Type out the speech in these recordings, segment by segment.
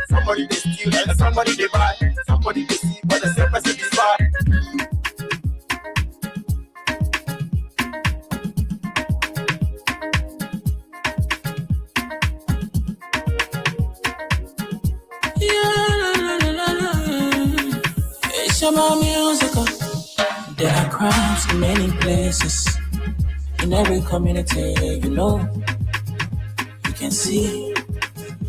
Somebody they steal and somebody they buy, somebody they see, but the same person is bad. It's about music. There are crimes in many places, in every community, you can see.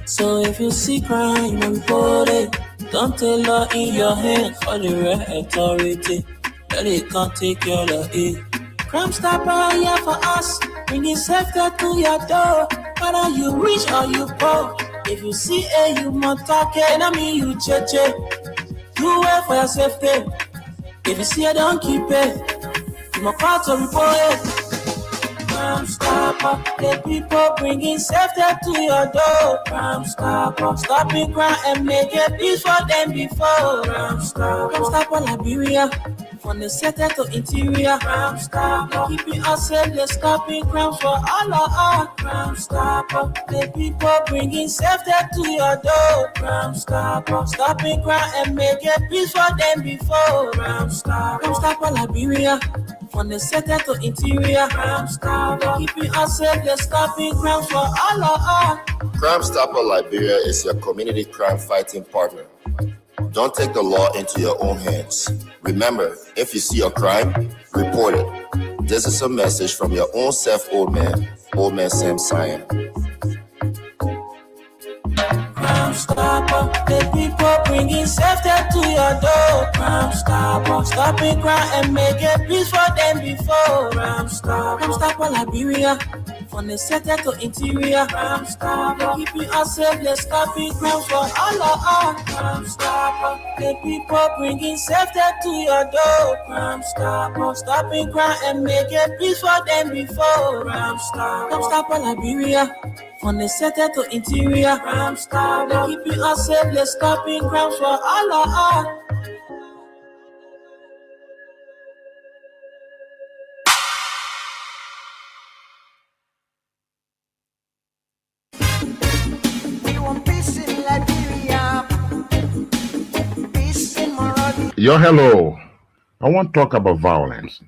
So if you see crime, report it. Don't take law in your hands for the right authority. That it can't take your law in. Crime Stopper here for us, bringing safety to your door. Whether you rich or you poor, if you see a human talking, I mean you cheche. Do it for your safety. If you see it, don't keep it. You must call to report it. Crime Stopper, the people bringing safety to your door. Crime Stopper, stopping crime and make it peace for them before. Crime Stopper, Liberia, from the center to interior. Crime Stopper, keeping us safe, they're stopping crimes for all of us. Crime Stopper, the people bringing safety to your door. Crime Stopper, stopping crime and make it peace for them before. Crime Stopper, Liberia, from the center to interior. Crime Stopper, keeping us safe, they're stopping crimes for all of us. Crime Stopper Liberia is your community crime fighting partner. Don't take the law into your own hands. Remember, if you see a crime, report it. This is a message from your own self, Old Man Sam Sion. Crime Stopper, the people bringing safety to your door. Crime Stopper, stopping crime and make it peace for them before. Crime Stopper, Liberia, from the center to interior. Crime Stopper, keeping us safe, let's stopping crimes for all of us. Crime Stopper, the people bringing safety to your door. Crime Stopper, stopping crime and make it peace for them before. Crime Stopper, Liberia, from the center to interior. Crime Stopper, keeping us safe, let's stopping crimes for all of us. Yo, hello. I want to talk about violence.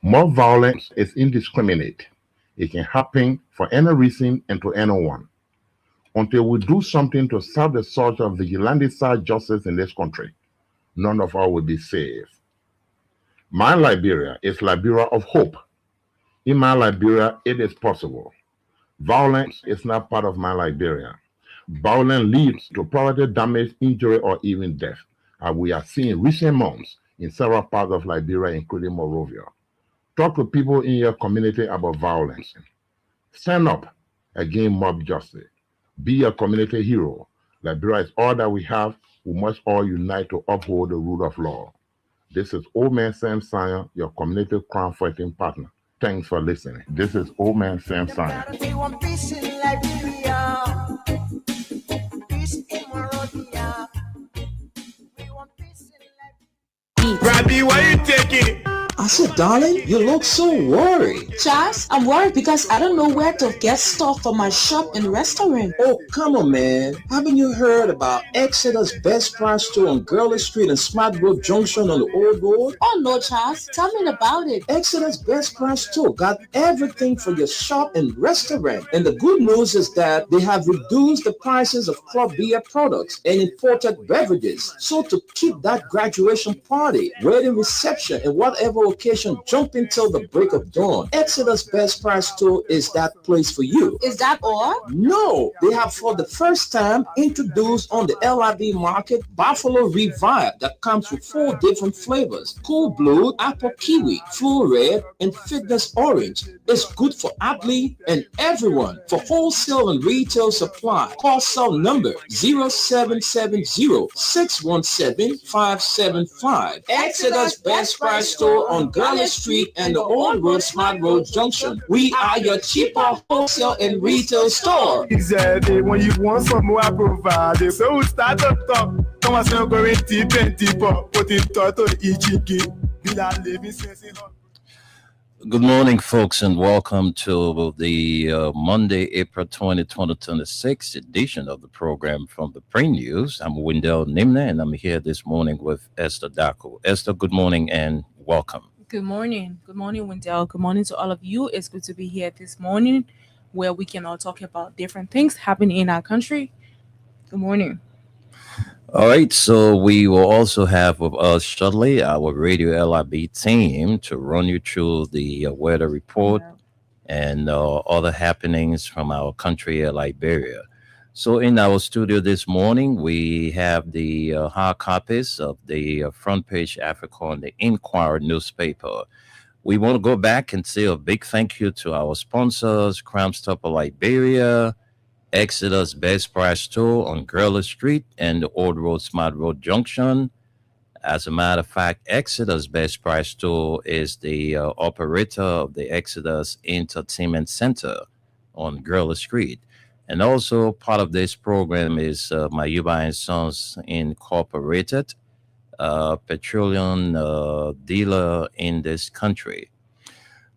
More violence is indiscriminate. It can happen for any reason and to anyone. Until we do something to stop the surge of vigilante-style justice in this country, none of us will be safe. My Liberia is Liberia of hope. In my Liberia, it is possible. Violence is not part of my Liberia. Violence leads to property damage, injury, or even death, as we are seeing recent months in several parts of Liberia, including Monrovia. Talk to people in your community about violence. Stand up against mob justice. Be a community hero. Liberia is all that we have. We must all unite to uphold the rule of law. This is Old Man Sam Sion, your community crime fighting partner. Thanks for listening. This is Old Man Sam Sion. We want peace in Liberia. Peace in Monrovia. We want peace in Liberia. Rabbi, why you taking? I said, darling, you look so worried. Charles, I'm worried because I don't know where to get stuff for my shop and restaurant. Oh, come on, man. Haven't you heard about Exeter's Best Price store on Gurley Street and Smart Road Junction on the Old Road? Oh, no, Charles. Tell me about it. Exeter's Best Price store got everything for your shop and restaurant. And the good news is that they have reduced the prices of craft beer products and imported beverages. So to keep that graduation party, wedding reception, and whatever location jumping till the break of dawn. Exodus Best Price Store is that place for you. Is that all? No, they have for the first time introduced on the LIB market Buffalo Revive that comes with 4 different flavors: Cool Blue, Apple Kiwi, Full Red, and Fitness Orange. It's good for athlete and everyone. For wholesale and retail supply, call cell number 0770-617-575. Exodus Best Price Store on Garland Street and the Old Road Smart Road Junction. We are your cheaper wholesale and retail store. Exactly. When you want some more, I provide it. So we start up top. Come on, so go in deep and deeper. Put it to the EGK. We are living since it. Good morning, folks, and welcome to the Monday, April 2026 edition of the program from the Print News. I'm Wendell Nimna, and I'm here this morning with Esther Daco. Esther, good morning and welcome. Good morning. Good morning, Wendell. Good morning to all of you. It's good to be here this morning where we can all talk about different things happening in our country. Good morning. All right, so we will also have with us shortly our Radio LIB team to run you through the weather report and other happenings from our country, Liberia. So in our studio this morning, we have the hard copies of the Front Page Africa on the Inquirer newspaper. We want to go back and say a big thank you to our sponsors, Crime Stopper Liberia, Exodus Best Price Store on Gurley Street and the Old Road Smart Road Junction. As a matter of fact, Exodus Best Price Store is the operator of the Exodus Entertainment Center on Gurley Street. And also part of this program is Mayuba and Sons Incorporated, petroleum dealer in this country.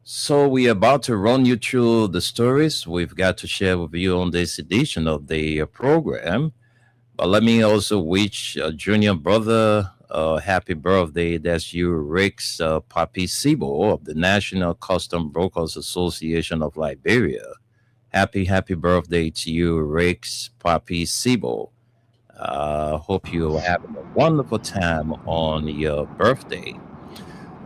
So we're about to run you through the stories we've got to share with you on this edition of the program. But let me also wish junior brother happy birthday. That's you, Rex Papi Sibo of the National Custom Brokers Association of Liberia. Happy birthday to you, Rex Papi Sibo. Hope you're having a wonderful time on your birthday.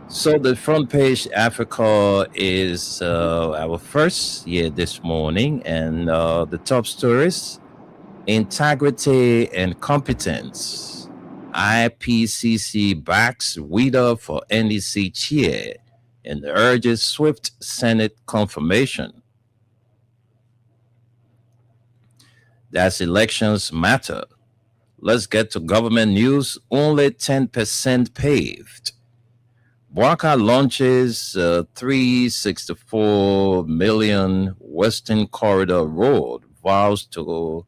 So the Front Page Africa is our first year this morning, and the top stories: integrity and competence. IPCC backs Wida for NDC chair and urges swift Senate confirmation. That's elections matter. Let's get to government news. Only 10% paved. Bwaka launches 364 million Western Corridor Road, vows to,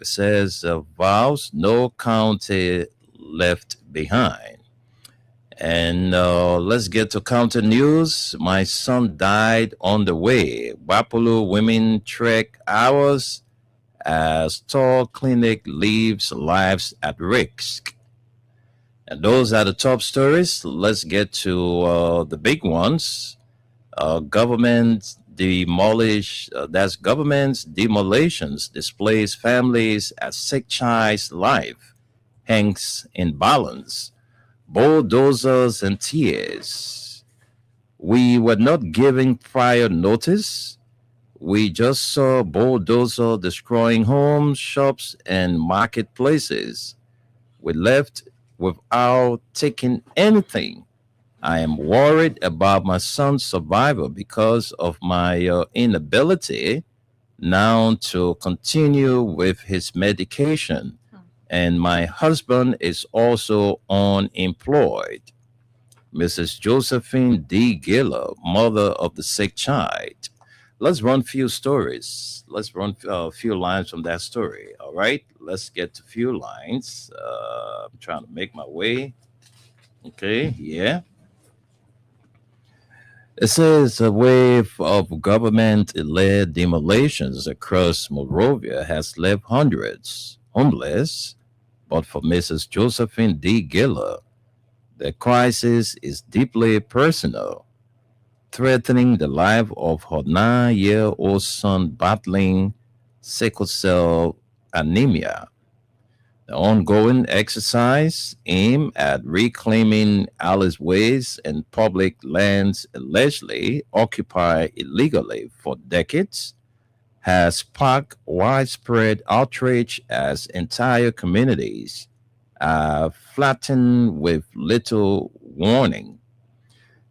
it says, vows no county left behind. And let's get to counter news. My son died on the way. Wapulu women trek hours as Tor Clinic leaves lives at risk. And those are the top stories. Let's get to the big ones. Government's demolitions displays families as sick child's life hangs in balance. Bulldozers and tears. We were not given prior notice. We just saw bulldozer destroying homes, shops, and marketplaces. We left without taking anything. I am worried about my son's survival because of my inability now to continue with his medication. And my husband is also unemployed. Mrs. Josephine D. Giller, mother of the sick child. Let's run a few stories. Let's run a few lines from that story. All right, let's get to a few lines. I'm trying to make my way. Okay, yeah. It says a wave of government-led demolitions across Monrovia has left hundreds homeless. But for Mrs. Josephine D. Giller, the crisis is deeply personal, threatening the life of her 9-year-old son battling sickle cell anemia. The ongoing exercise aimed at reclaiming alleyways and public lands allegedly occupied illegally for decades has sparked widespread outrage as entire communities are flattened with little warning.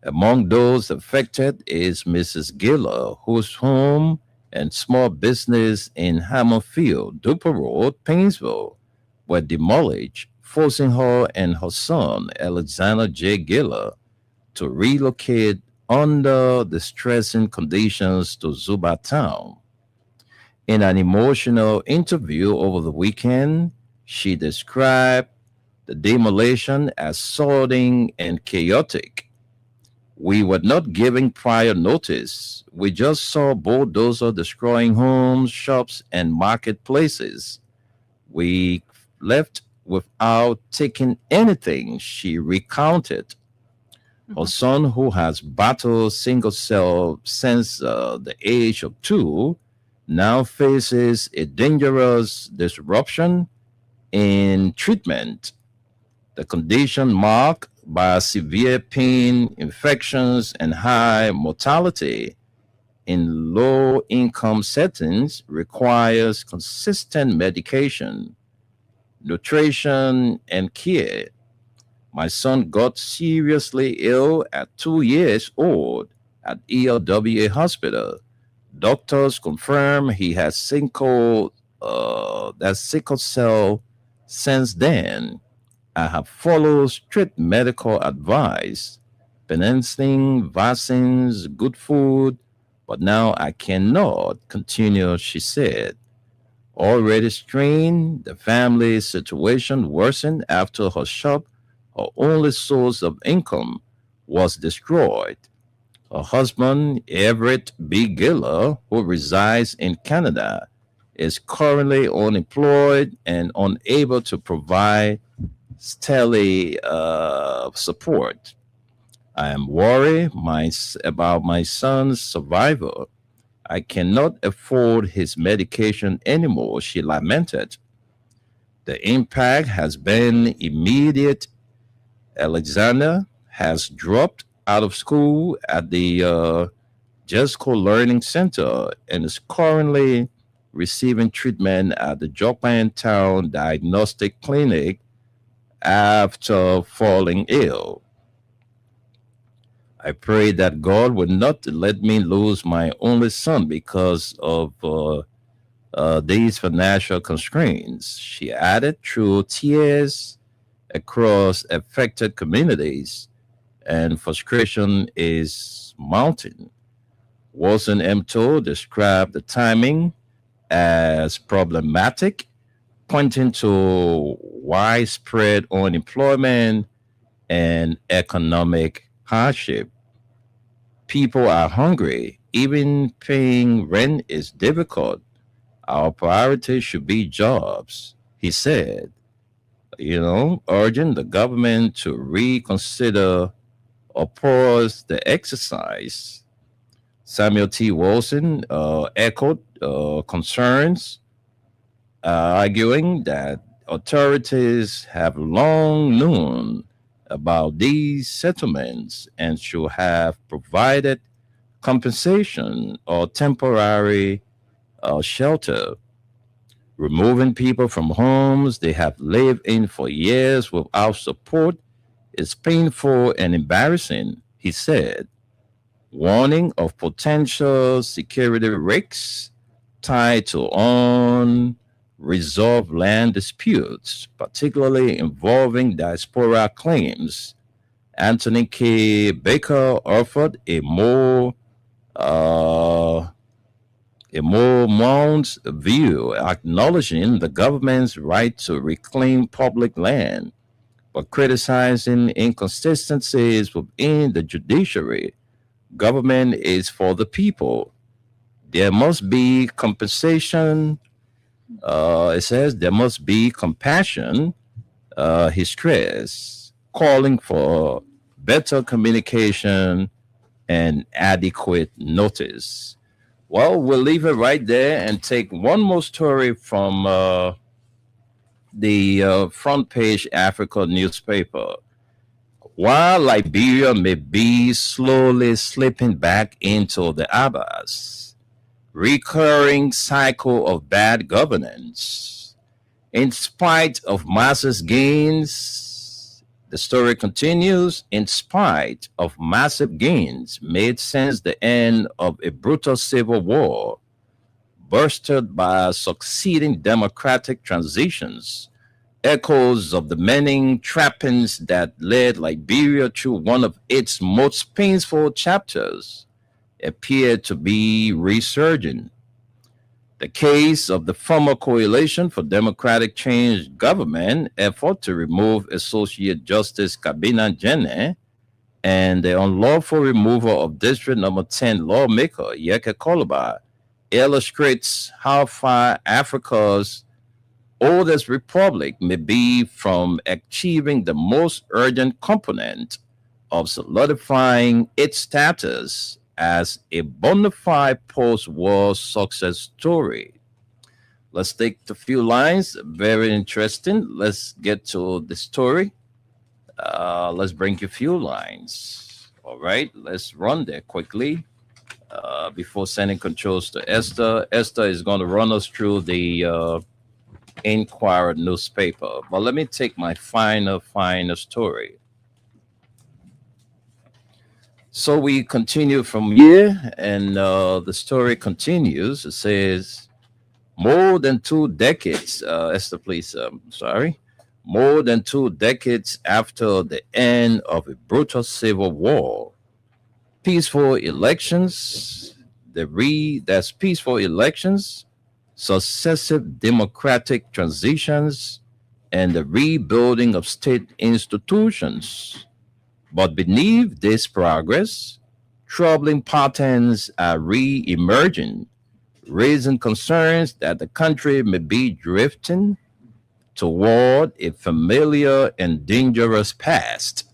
Among those affected is Mrs. Giller, whose home and small business in Hammerfield, Duper Road, Painesville, were demolished, forcing her and her son, Alexander J. Giller, to relocate under distressing conditions to Zuba Town. In an emotional interview over the weekend, she described the demolition as sordid and chaotic. We were not giving prior notice. We just saw bulldozer destroying homes, shops, and marketplaces. We left without taking anything, she recounted. Her son, who has battled single cell since the age of 2, now faces a dangerous disruption in treatment. The condition, marked by severe pain, infections, and high mortality in low income settings, requires consistent medication, nutrition, and care. My son got seriously ill at 2 years old at ELWA Hospital. Doctors confirm he has sickle cell since then. I have followed strict medical advice, penicillin, vaccines, good food, but now I cannot continue, she said. Already strained, the family situation worsened after her shop, her only source of income, was destroyed. Her husband, Everett B. Giller, who resides in Canada, is currently unemployed and unable to provide steady support. I am worried about my son's survival. I cannot afford his medication anymore, she lamented. The impact has been immediate. Alexander has dropped out of school at the Jesco Learning Center and is currently receiving treatment at the Japantown Diagnostic Clinic after falling ill. I pray that God would not let me lose my only son because of these financial constraints, she added through tears across affected communities, and frustration is mounting. Wilson Emto described the timing as problematic, pointing to widespread unemployment and economic hardship. People are hungry. Even paying rent is difficult. Our priority should be jobs, he said, urging the government to reconsider or pause the exercise. Samuel T. Wilson echoed concerns, arguing that authorities have long known about these settlements and should have provided compensation or temporary shelter. Removing people from homes they have lived in for years without support is painful and embarrassing, he said, warning of potential security risks tied to unresolved land disputes, particularly involving diaspora claims. Anthony K. Baker offered a more nuanced view, acknowledging the government's right to reclaim public land, but criticizing inconsistencies within the judiciary. Government is for the people. There must be compensation. It says there must be compassion, he stressed, calling for better communication and adequate notice. Well, we'll leave it right there and take one more story from the front page Africa newspaper. While Liberia may be slowly slipping back into the abyss, recurring cycle of bad governance, in spite of massive gains, the story continues, in spite of massive gains made since the end of a brutal civil war, boosted by succeeding democratic transitions, echoes of the many trappings that led Liberia through one of its most painful chapters appear to be resurging. The case of the former Coalition for Democratic Change government effort to remove Associate Justice Kabina Jene and the unlawful removal of District Number 10 lawmaker Yeke Koluba illustrates how far Africa's oldest republic may be from achieving the most urgent component of solidifying its status as a bona fide post-war success story. Let's take a few lines. Very interesting. Let's get to the story. Let's bring you a few lines. All right, let's run there quickly before sending controls to Esther. Esther is going to run us through the Inquirer newspaper. But let me take my final story. So we continue from here, and the story continues. It says, more than 2 decades, Esther, please, sorry. More than 2 decades after the end of a brutal civil war, peaceful elections, peaceful elections, successive democratic transitions, and the rebuilding of state institutions. But beneath this progress, troubling patterns are re-emerging, raising concerns that the country may be drifting toward a familiar and dangerous past.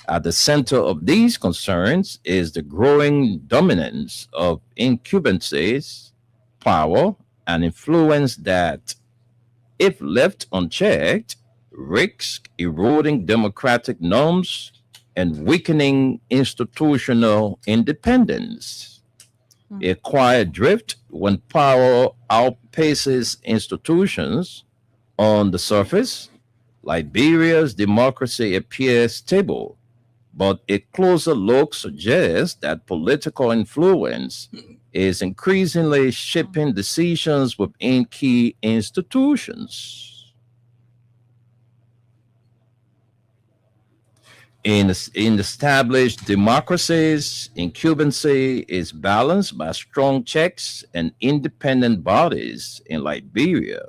At the center of these concerns is the growing dominance of incumbencies, power, and influence that, if left unchecked, risk eroding democratic norms and weakening institutional independence. A quiet drift when power outpaces institutions. On the surface, Liberia's democracy appears stable, but a closer look suggests that political influence is increasingly shaping decisions within key institutions. In established democracies, incumbency is balanced by strong checks and independent bodies. In Liberia,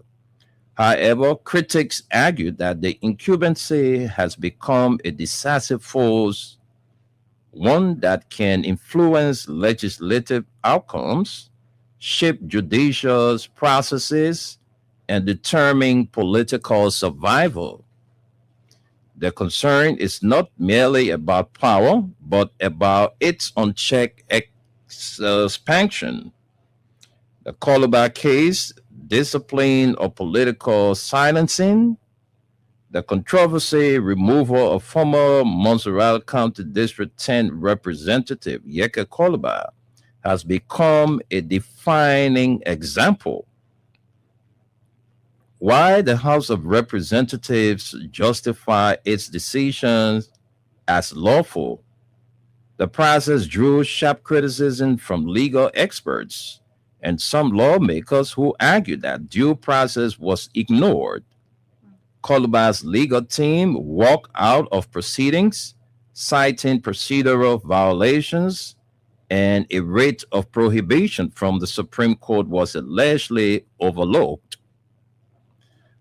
however, critics argue that the incumbency has become a decisive force, one that can influence legislative outcomes, shape judicial processes, and determine political survival. The concern is not merely about power, but about its unchecked expansion. The Koluba case, discipline or political silencing, the controversy removal of former Montserrat County District 10 Representative Yeke Koluba has become a defining example. Why the House of Representatives justify its decisions as lawful, the process drew sharp criticism from legal experts and some lawmakers who argued that due process was ignored. Koluba's legal team walked out of proceedings, citing procedural violations, and a writ of prohibition from the Supreme Court was allegedly overlooked.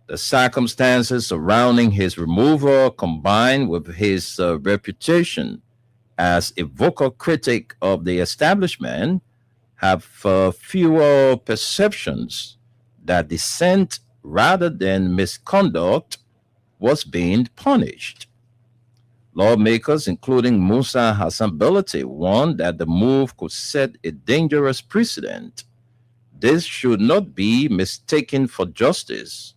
The circumstances surrounding his removal, combined with his reputation as a vocal critic of the establishment, have fewer perceptions that dissent rather than misconduct was being punished. Lawmakers, including Musa Hassan Belati, warned that the move could set a dangerous precedent. This should not be mistaken for justice,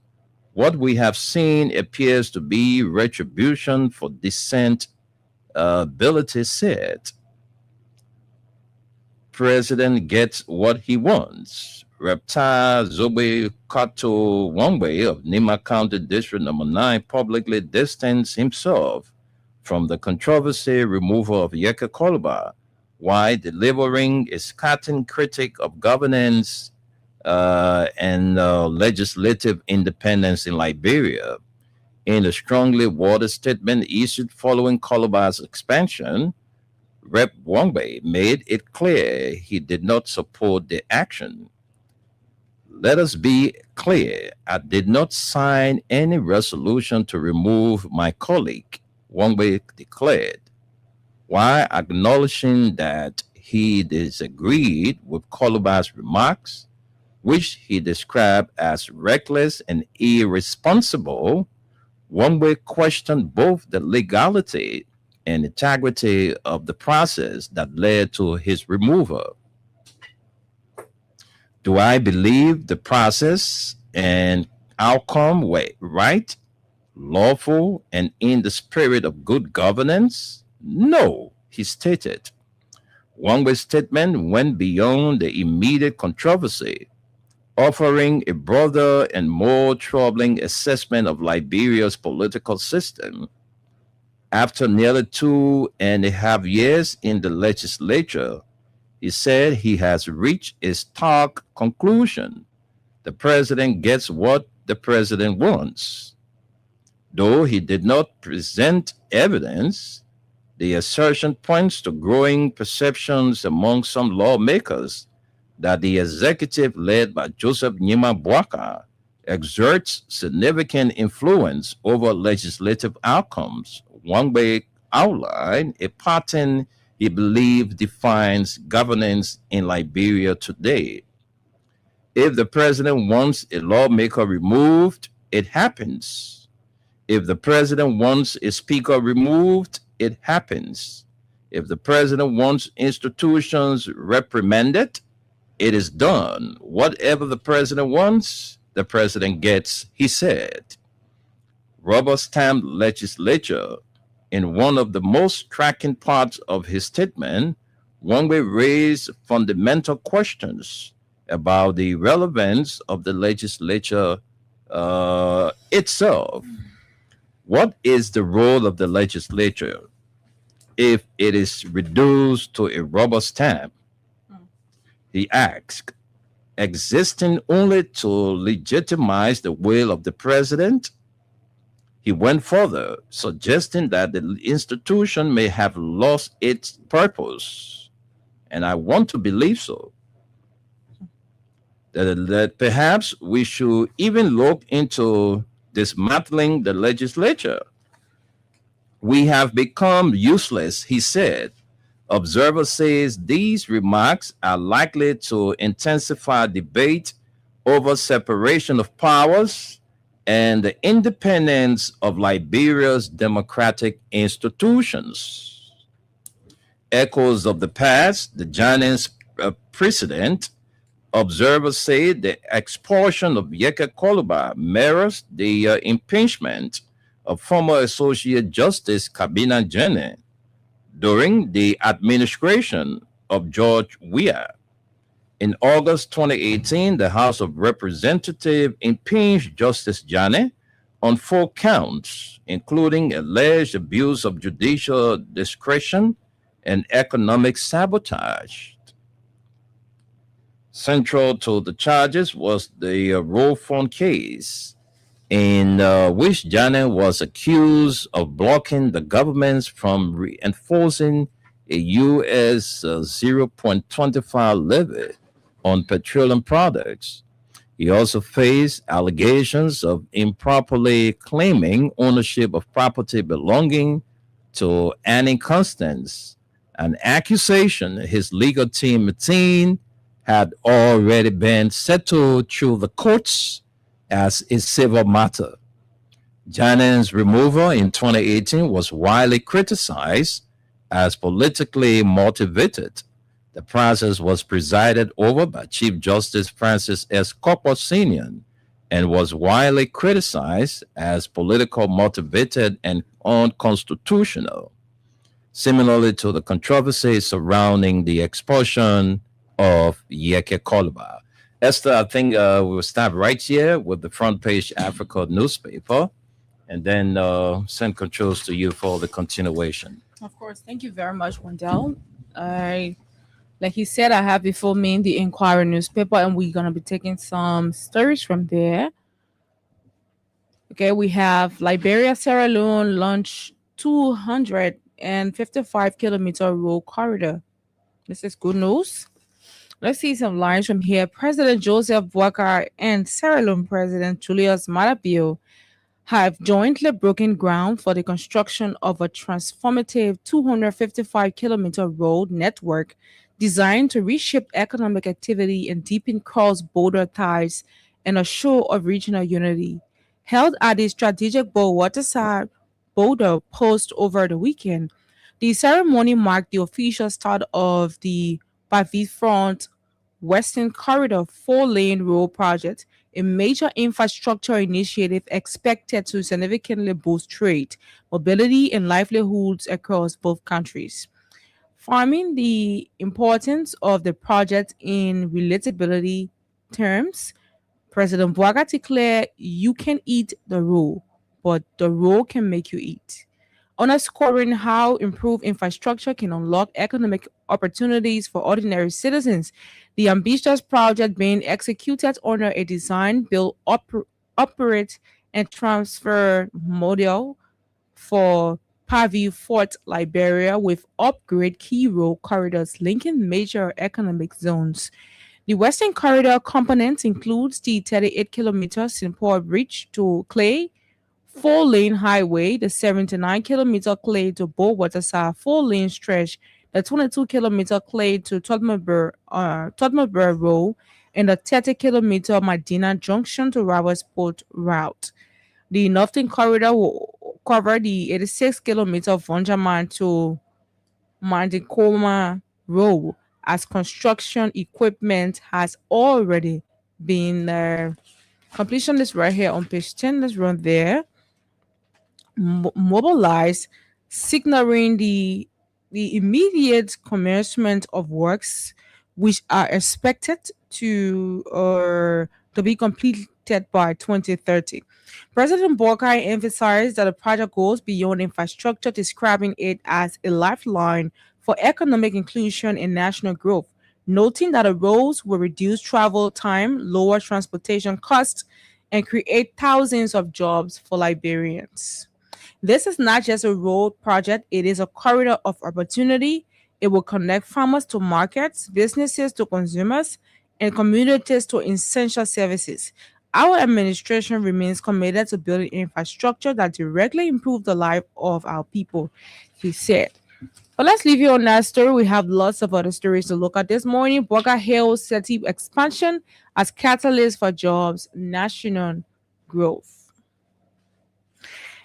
What we have seen appears to be retribution for dissent, ability said. President gets what he wants. Reptile Zobe Kato Wangwe of Nima County District Number 9 publicly distanced himself from the controversy removal of Yeka Koluba, while delivering a scathing critique of governance and legislative independence in Liberia. In a strongly worded statement issued following Koluba's expansion, Rep. Wangbe made it clear he did not support the action. Let us be clear, I did not sign any resolution to remove my colleague, Wangbe declared, while acknowledging that he disagreed with Koluba's remarks, which he described as reckless and irresponsible. Wangbe questioned both the legality and integrity of the process that led to his removal. Do I believe the process and outcome were right, lawful, and in the spirit of good governance? No, he stated. Wangbe's statement went beyond the immediate controversy, offering a broader and more troubling assessment of Liberia's political system. After nearly 2.5 years in the legislature, he said he has reached a stark conclusion. The president gets what the president wants. Though he did not present evidence, the assertion points to growing perceptions among some lawmakers that the executive led by Joseph Nyima Bwaka exerts significant influence over legislative outcomes. Wangbe outlined a pattern he believed defines governance in Liberia today. If the president wants a lawmaker removed, it happens. If the president wants a speaker removed, it happens. If the president wants institutions reprimanded, it is done. Whatever the president wants, the president gets, he said. Rubber-stamped legislature. In one of the most striking parts of his statement, Wangbe raised fundamental questions about the relevance of the legislature itself. What is the role of the legislature if it is reduced to a rubber stamp? He asked, existing only to legitimize the will of the president? He went further, suggesting that the institution may have lost its purpose. And I want to believe so. That perhaps we should even look into dismantling the legislature. We have become useless, he said. Observer says these remarks are likely to intensify debate over separation of powers and the independence of Liberia's democratic institutions. Echoes of the past, the Janins precedent, observers say the expulsion of Yeka Koluba mirrors the impeachment of former Associate Justice Kabina Jene during the administration of George Weah. In August 2018, the House of Representatives impeached Justice Jane on 4 counts, including alleged abuse of judicial discretion and economic sabotage. Central to the charges was the Roe phone case, in which Jane was accused of blocking the government from reinforcing a U.S. 0.25 levy on petroleum products. He also faced allegations of improperly claiming ownership of property belonging to Annie Constance, an accusation his legal team maintained had already been settled through the courts as a civil matter. Janin's removal in 2018 was widely criticized as politically motivated. The process was presided over by Chief Justice Francis S. Copper Sr. and was widely criticized as political motivated and unconstitutional, similarly to the controversy surrounding the expulsion of Yeke Koluba. Esther, I think we'll start right here with the front page Africa newspaper, and then send controls to you for the continuation. Of course. Thank you very much, Wendell. Like he said, I have before me the Inquirer newspaper, and we're going to be taking some stories from there. Okay, we have Liberia, Sierra Leone launch 255-kilometer road corridor. This is good news. Let's see some lines from here. President Joseph Boakai and Sierra Leone President Julius Maada Bio have jointly broken ground for the construction of a transformative 255-kilometer road network designed to reshape economic activity and deepen cross-border ties and a show of regional unity. Held at the strategic waterside border post over the weekend, the ceremony marked the official start of the Bavifront Western Corridor 4-lane road project, a major infrastructure initiative expected to significantly boost trade, mobility, and livelihoods across both countries. Farming the importance of the project in relatability terms, President Boakai declared, "You can eat the road, but the road can make you eat," underscoring how improved infrastructure can unlock economic opportunities for ordinary citizens. The ambitious project being executed under a design, build, operate, and transfer model for Pavi Fort, Liberia, with upgrade key road corridors linking major economic zones. The Western Corridor component includes the 38-kilometer Simpoa Bridge to Clay 4-lane highway, the 79-kilometer Clay to Waterside 4-lane stretch, the 22-kilometer Clay to Tottenburg Road, and the 30-kilometer Medina Junction to Rawalsport route. The Northern Corridor will cover the 86-kilometer Vonjaman to Mandikoma Road, as construction equipment has already been there. Completion is right here on page 10. Let's run there. Mobilized, signaling the immediate commencement of works, which are expected to be completed by 2030. President Boakai emphasized that the project goes beyond infrastructure, describing it as a lifeline for economic inclusion and national growth, noting that the roads will reduce travel time, lower transportation costs, and create thousands of jobs for Liberians. This is not just a road project, it is a corridor of opportunity. It will connect farmers to markets, businesses to consumers, and communities to essential services. Our administration remains committed to building infrastructure that directly improves the life of our people, he said. But let's leave you on that story. We have lots of other stories to look at this morning. Boga hails city expansion as catalyst for jobs, national growth.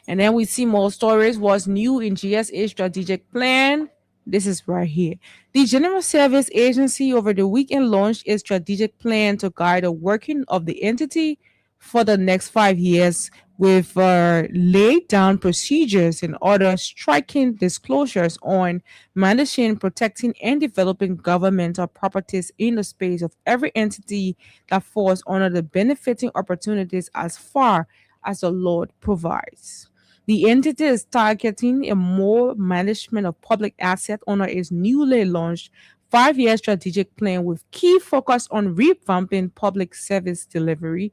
And then we see more stories. What's new in GSA strategic plan? This is right here. The General Service Agency over the weekend launched a strategic plan to guide the working of the entity for the next 5 years, with laid down procedures and other striking disclosures on managing, protecting, and developing governmental properties in the space of every entity that falls under the benefiting opportunities as far as the law provides. The entity is targeting a more management of public assets under its newly launched 5-year strategic plan, with key focus on revamping public service delivery,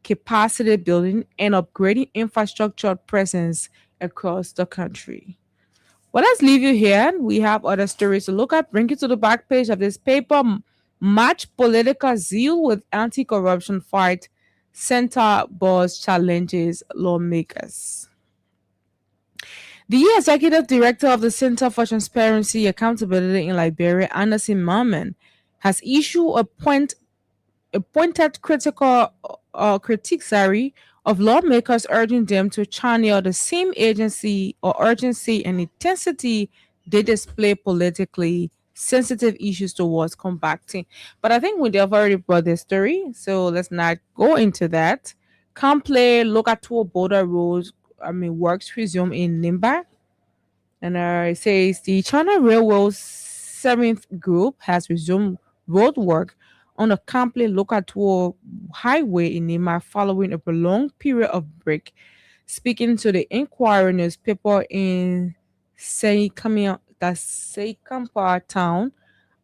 capacity building, and upgrading infrastructure presence across the country. Well, let's leave you here. We have other stories to look at. Bring you to the back page of this paper. Match political zeal with anti-corruption fight. Center boss challenges lawmakers. The executive director of the Center for Transparency Accountability in Liberia, Anderson Marman, has issued a pointed critical critiques of lawmakers, urging them to channel the same agency or urgency and intensity they display politically sensitive issues towards combating. But I think we have already brought this story, so let's not go into that. Kample Locator border roads, works resume in Nimba. And it says the China Railroad's seventh group has resumed road work on the Kample Locator highway in Nimba following a prolonged period of break. Speaking to the Inquirer newspaper in Seikampa town,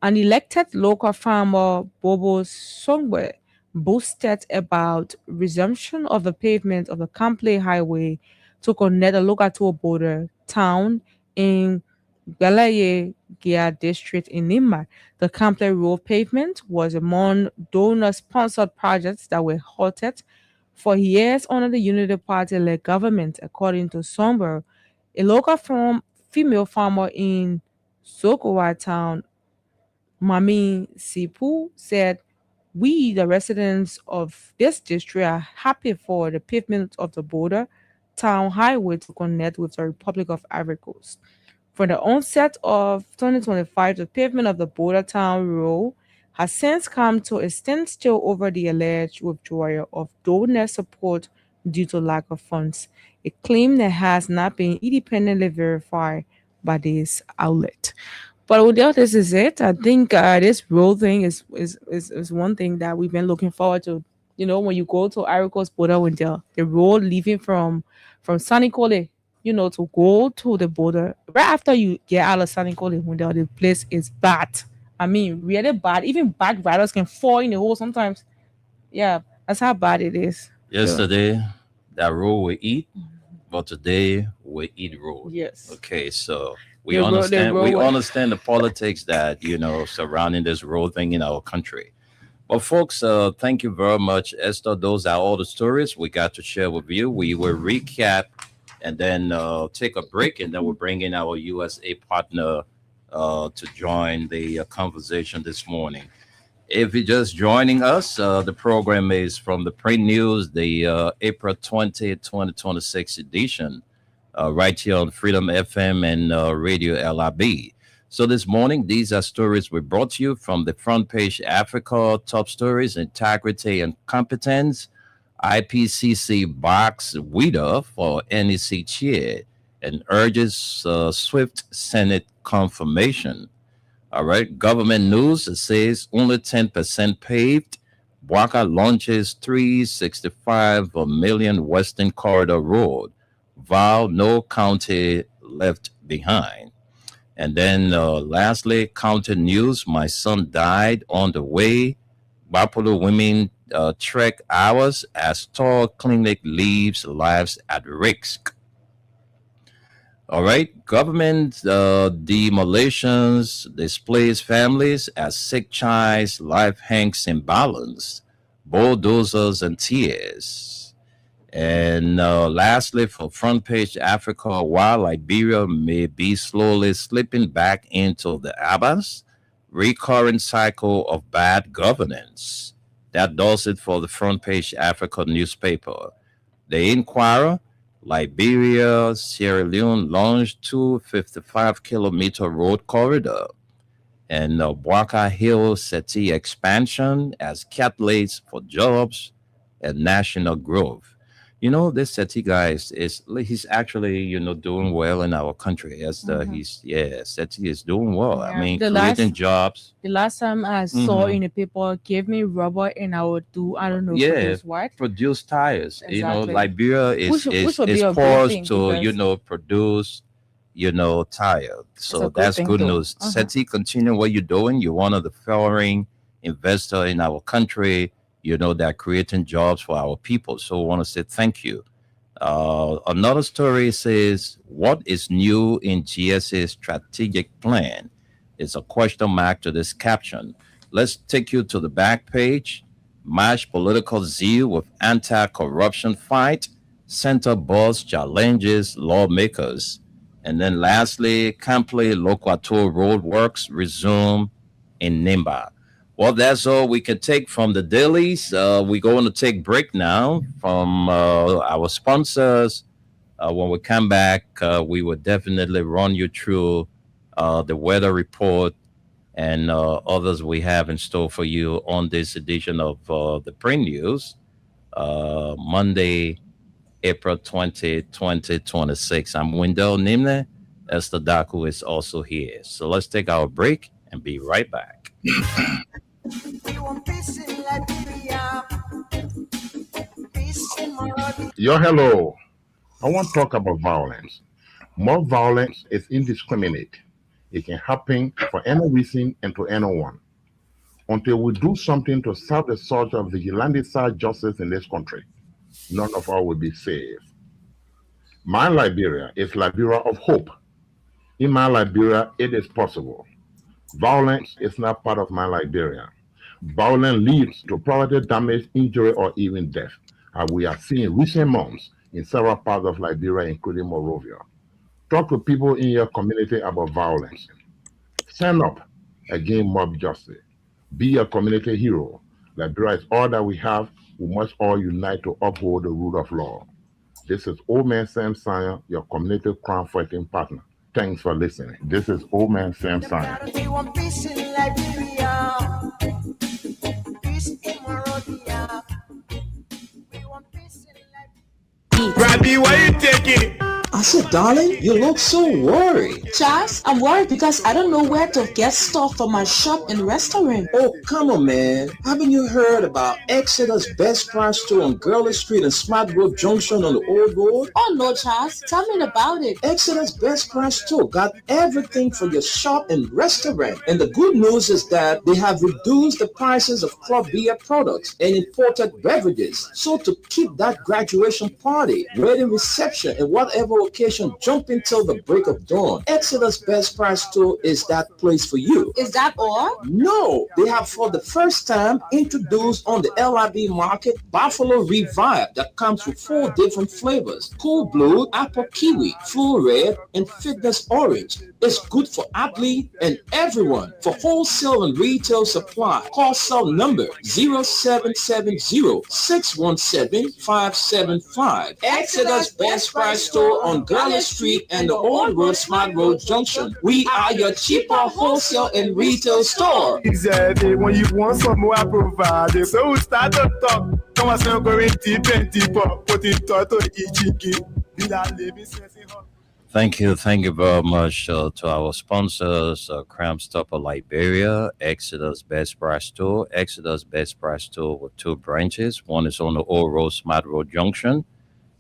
an elected local farmer, Bobo Songwe, boasted about resumption of the pavement of the Kample Highway to connect the Locato border town in Galaye Gia district in Nima. The Kample Road pavement was among donor-sponsored projects that were halted for years under the Unity Party-led government, according to Somber, a local female farmer in Sokowa town. Mami Sipu said, "We, the residents of this district, are happy for the pavement of the border town highway to connect with the Republic of Ivory Coast. From the onset of 2025, the pavement of the border town road has since come to a standstill over the alleged withdrawal of donor support due to lack of funds, a claim that has not been independently verified by this outlet." But Odell, this is it. I think this road thing is one thing that we've been looking forward to. You know, when you go to Ivory Coast border, when the road leaving from Sanikole, to go to the border, right after you get out of Sanikole, when the place is bad. I mean, really bad. Even bad riders can fall in the hole sometimes. Yeah, that's how bad it is. Yesterday, that road we eat, but today we eat road. Yes. Okay, so we The road- understand the politics that surrounding this road thing in our country. Well, folks, thank you very much, Esther. Those are all the stories we got to share with you. We will recap and then take a break, and then we'll bring in our USA partner to join the conversation this morning. If you're just joining us, the program is from the Print News, the April 20th, 2026 edition, right here on Freedom FM and Radio LIB. So this morning, these are stories we brought to you from the Front Page Africa, Top Stories, Integrity and Competence, IPCC box WIDA for NEC chair and urges swift Senate confirmation. All right, government news, it says only 10% paved. Waka launches 365 million Western Corridor Road. Vow no county left behind. And then lastly, county news, my son died on the way. Bapolo women trek hours as Tor Clinic leaves lives at risk. All right, government demolitions displays families as sick child's life hangs in balance, bulldozers and tears. And lastly, for Front Page Africa, while Liberia may be slowly slipping back into the abyss, recurrent cycle of bad governance. That does it for the Front Page Africa newspaper. The Inquirer, Liberia, Sierra Leone launched 255-kilometer road corridor. And Waka Hill Seti expansion as catalyst for jobs and national growth. This Seti guy he's actually, doing well in our country. Seti is doing well. Yeah. I mean, creating jobs. The last time I saw in the paper, give me rubber and I would produce what? Produce tires. Exactly. Liberia is Which would be a good poised thing to, because- produce, tire. So a good that's thing good too. news. Seti, continue what you're doing. You're one of the foreign investor in our country, that are creating jobs for our people. So I want to say thank you. Another story says, what is new in GSA's strategic plan? It's a question mark to this caption. Let's take you to the back page. Match political zeal with anti-corruption fight. Center boss challenges lawmakers. And then lastly, Kample Locato roadworks resume in Nimba. Well, that's all we can take from the dailies. We're going to take break now from our sponsors. When we come back, we will definitely run you through the weather report and others we have in store for you on this edition of the Print News. Monday, April 20, 2026. I'm Wendell Nimne. Esther Daku is also here. So let's take our break and be right back. We want peace in Liberia, peace in Monrovia. Yo, hello. I want to talk about violence. More violence is indiscriminate. It can happen for any reason and to anyone. Until we do something to serve the sort of vigilante-side justice in this country, none of us will be saved. My Liberia is Liberia of hope. In my Liberia, it is possible. Violence is not part of my Liberia. Violence leads to property damage, injury, or even death, as we are seeing in recent months in several parts of Liberia, including Monrovia. Talk to people in your community about violence. Stand up against mob justice. Be a community hero. Liberia is all that we have. We must all unite to uphold the rule of law. This is Old Man Sam Sanya, your community crime fighting partner. Thanks for listening. This is Old Man Sam Sanya. We want peace in Liberia, peace in Monrovia. We want peace in Liberia. Rabbi, why you taking? I said, darling, you look so worried. Charles, I'm worried because I don't know where to get stuff for my shop and restaurant. Oh, come on, man. Haven't you heard about Exeter's Best Price Store on Gurley Street and Smart Road Junction on the Old Road? Oh no, Charles, tell me about it. Exeter's Best Price Store got everything for your shop and restaurant. And the good news is that they have reduced the prices of club beer products and imported beverages. So to keep that graduation party, wedding reception, and whatever occasion jumping till the break of dawn, Exeter's Best Price Store is that place for you. Is that all? No, they have for the first time introduced on the LIB market Buffalo Revive that comes with 4 different flavors: Cool Blue, Apple Kiwi, Full Red, and Fitness Orange. It's good for athlete and everyone. For wholesale and retail supply, call cell number 0770-617-575. Exeter's Best Price Store on Gurley Street and the Old Road Smart Road Junction. We are your cheaper wholesale and retail store. Exactly. When you want some more, I provide. So we start to talk. Come on, say going deep and deeper. Put it to each living sense in her. Thank you very much to our sponsors, Crime Stopper Liberia, Exeter's Best Price Store. Exeter's Best Price Store with 2 branches. One is on the Old Road Smart Road Junction.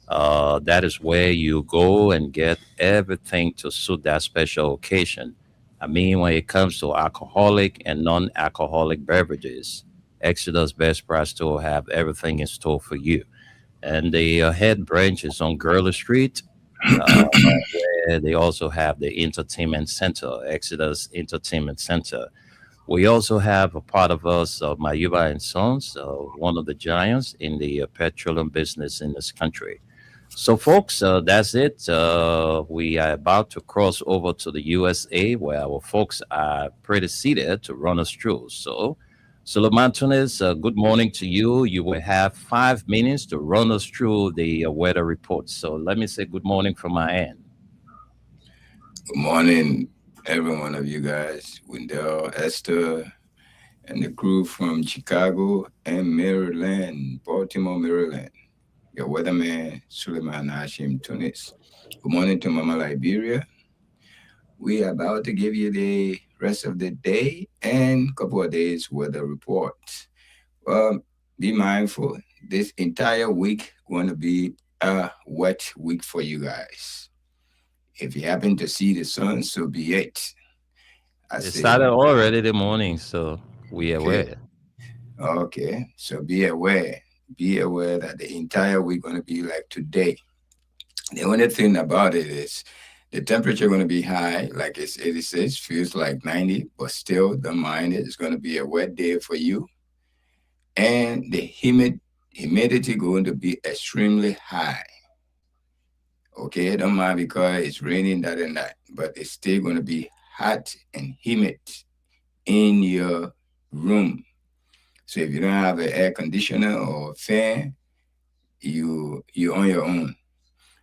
That is where you go and get everything to suit that special occasion. I mean, when it comes to alcoholic and non-alcoholic beverages, Exeter's Best Price Store have everything in store for you. And the head branch is on Gurley Street, where they also have the entertainment center, Exeter's Entertainment Center. We also have a part of us, Mayuba and Sons, one of the giants in the petroleum business in this country. So, folks, that's it. We are about to cross over to the USA, where our folks are pretty seated to run us through. So, Suleiman Tunis, good morning to you. You will have 5 minutes to run us through the weather report. So let me say good morning from my end. Good morning, every one of you guys. Wendell, Esther, and the crew from Chicago and Maryland, Baltimore, Maryland. Your weatherman, Suleiman Hashim Tunis. Good morning to Mama Liberia. We are about to give you the rest of the day and a couple of days weather report. Be mindful, this entire week going to be a wet week for you guys. If you happen to see the sun, so be it. It started already the morning, so we are aware. Okay, so be aware. Be aware that the entire week going to be like today. The only thing about it is the temperature going to be high, like it's 86, feels like 90, but still don't mind it. It's going to be a wet day for you. And the humidity going to be extremely high. Okay, don't mind because it's raining that and that, but it's still going to be hot and humid in your room. So if you don't have an air conditioner or fan, you're on your own.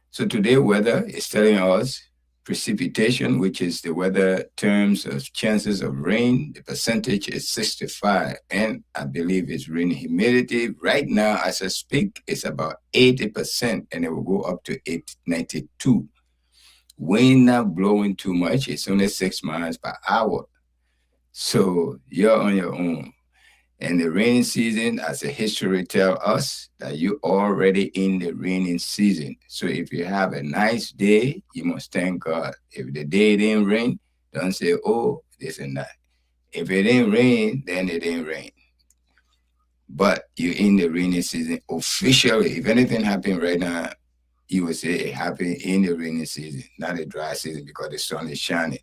So today weather is telling us Precipitation, which is the weather terms of chances of rain, the percentage is 65, and I believe it's rain. Humidity right now, as I speak, is about 80%, and it will go up to 92. Wind not blowing too much, it's only 6 miles per hour. So you're on your own. And the rainy season, as the history tells us, that you're already in the raining season. So if you have a nice day, you must thank God. If the day didn't rain, don't say, oh, this and that. If it didn't rain, then it didn't rain. But you're in the rainy season officially. If anything happened right now, you would say it happened in the rainy season, not a dry season, because the sun is shining.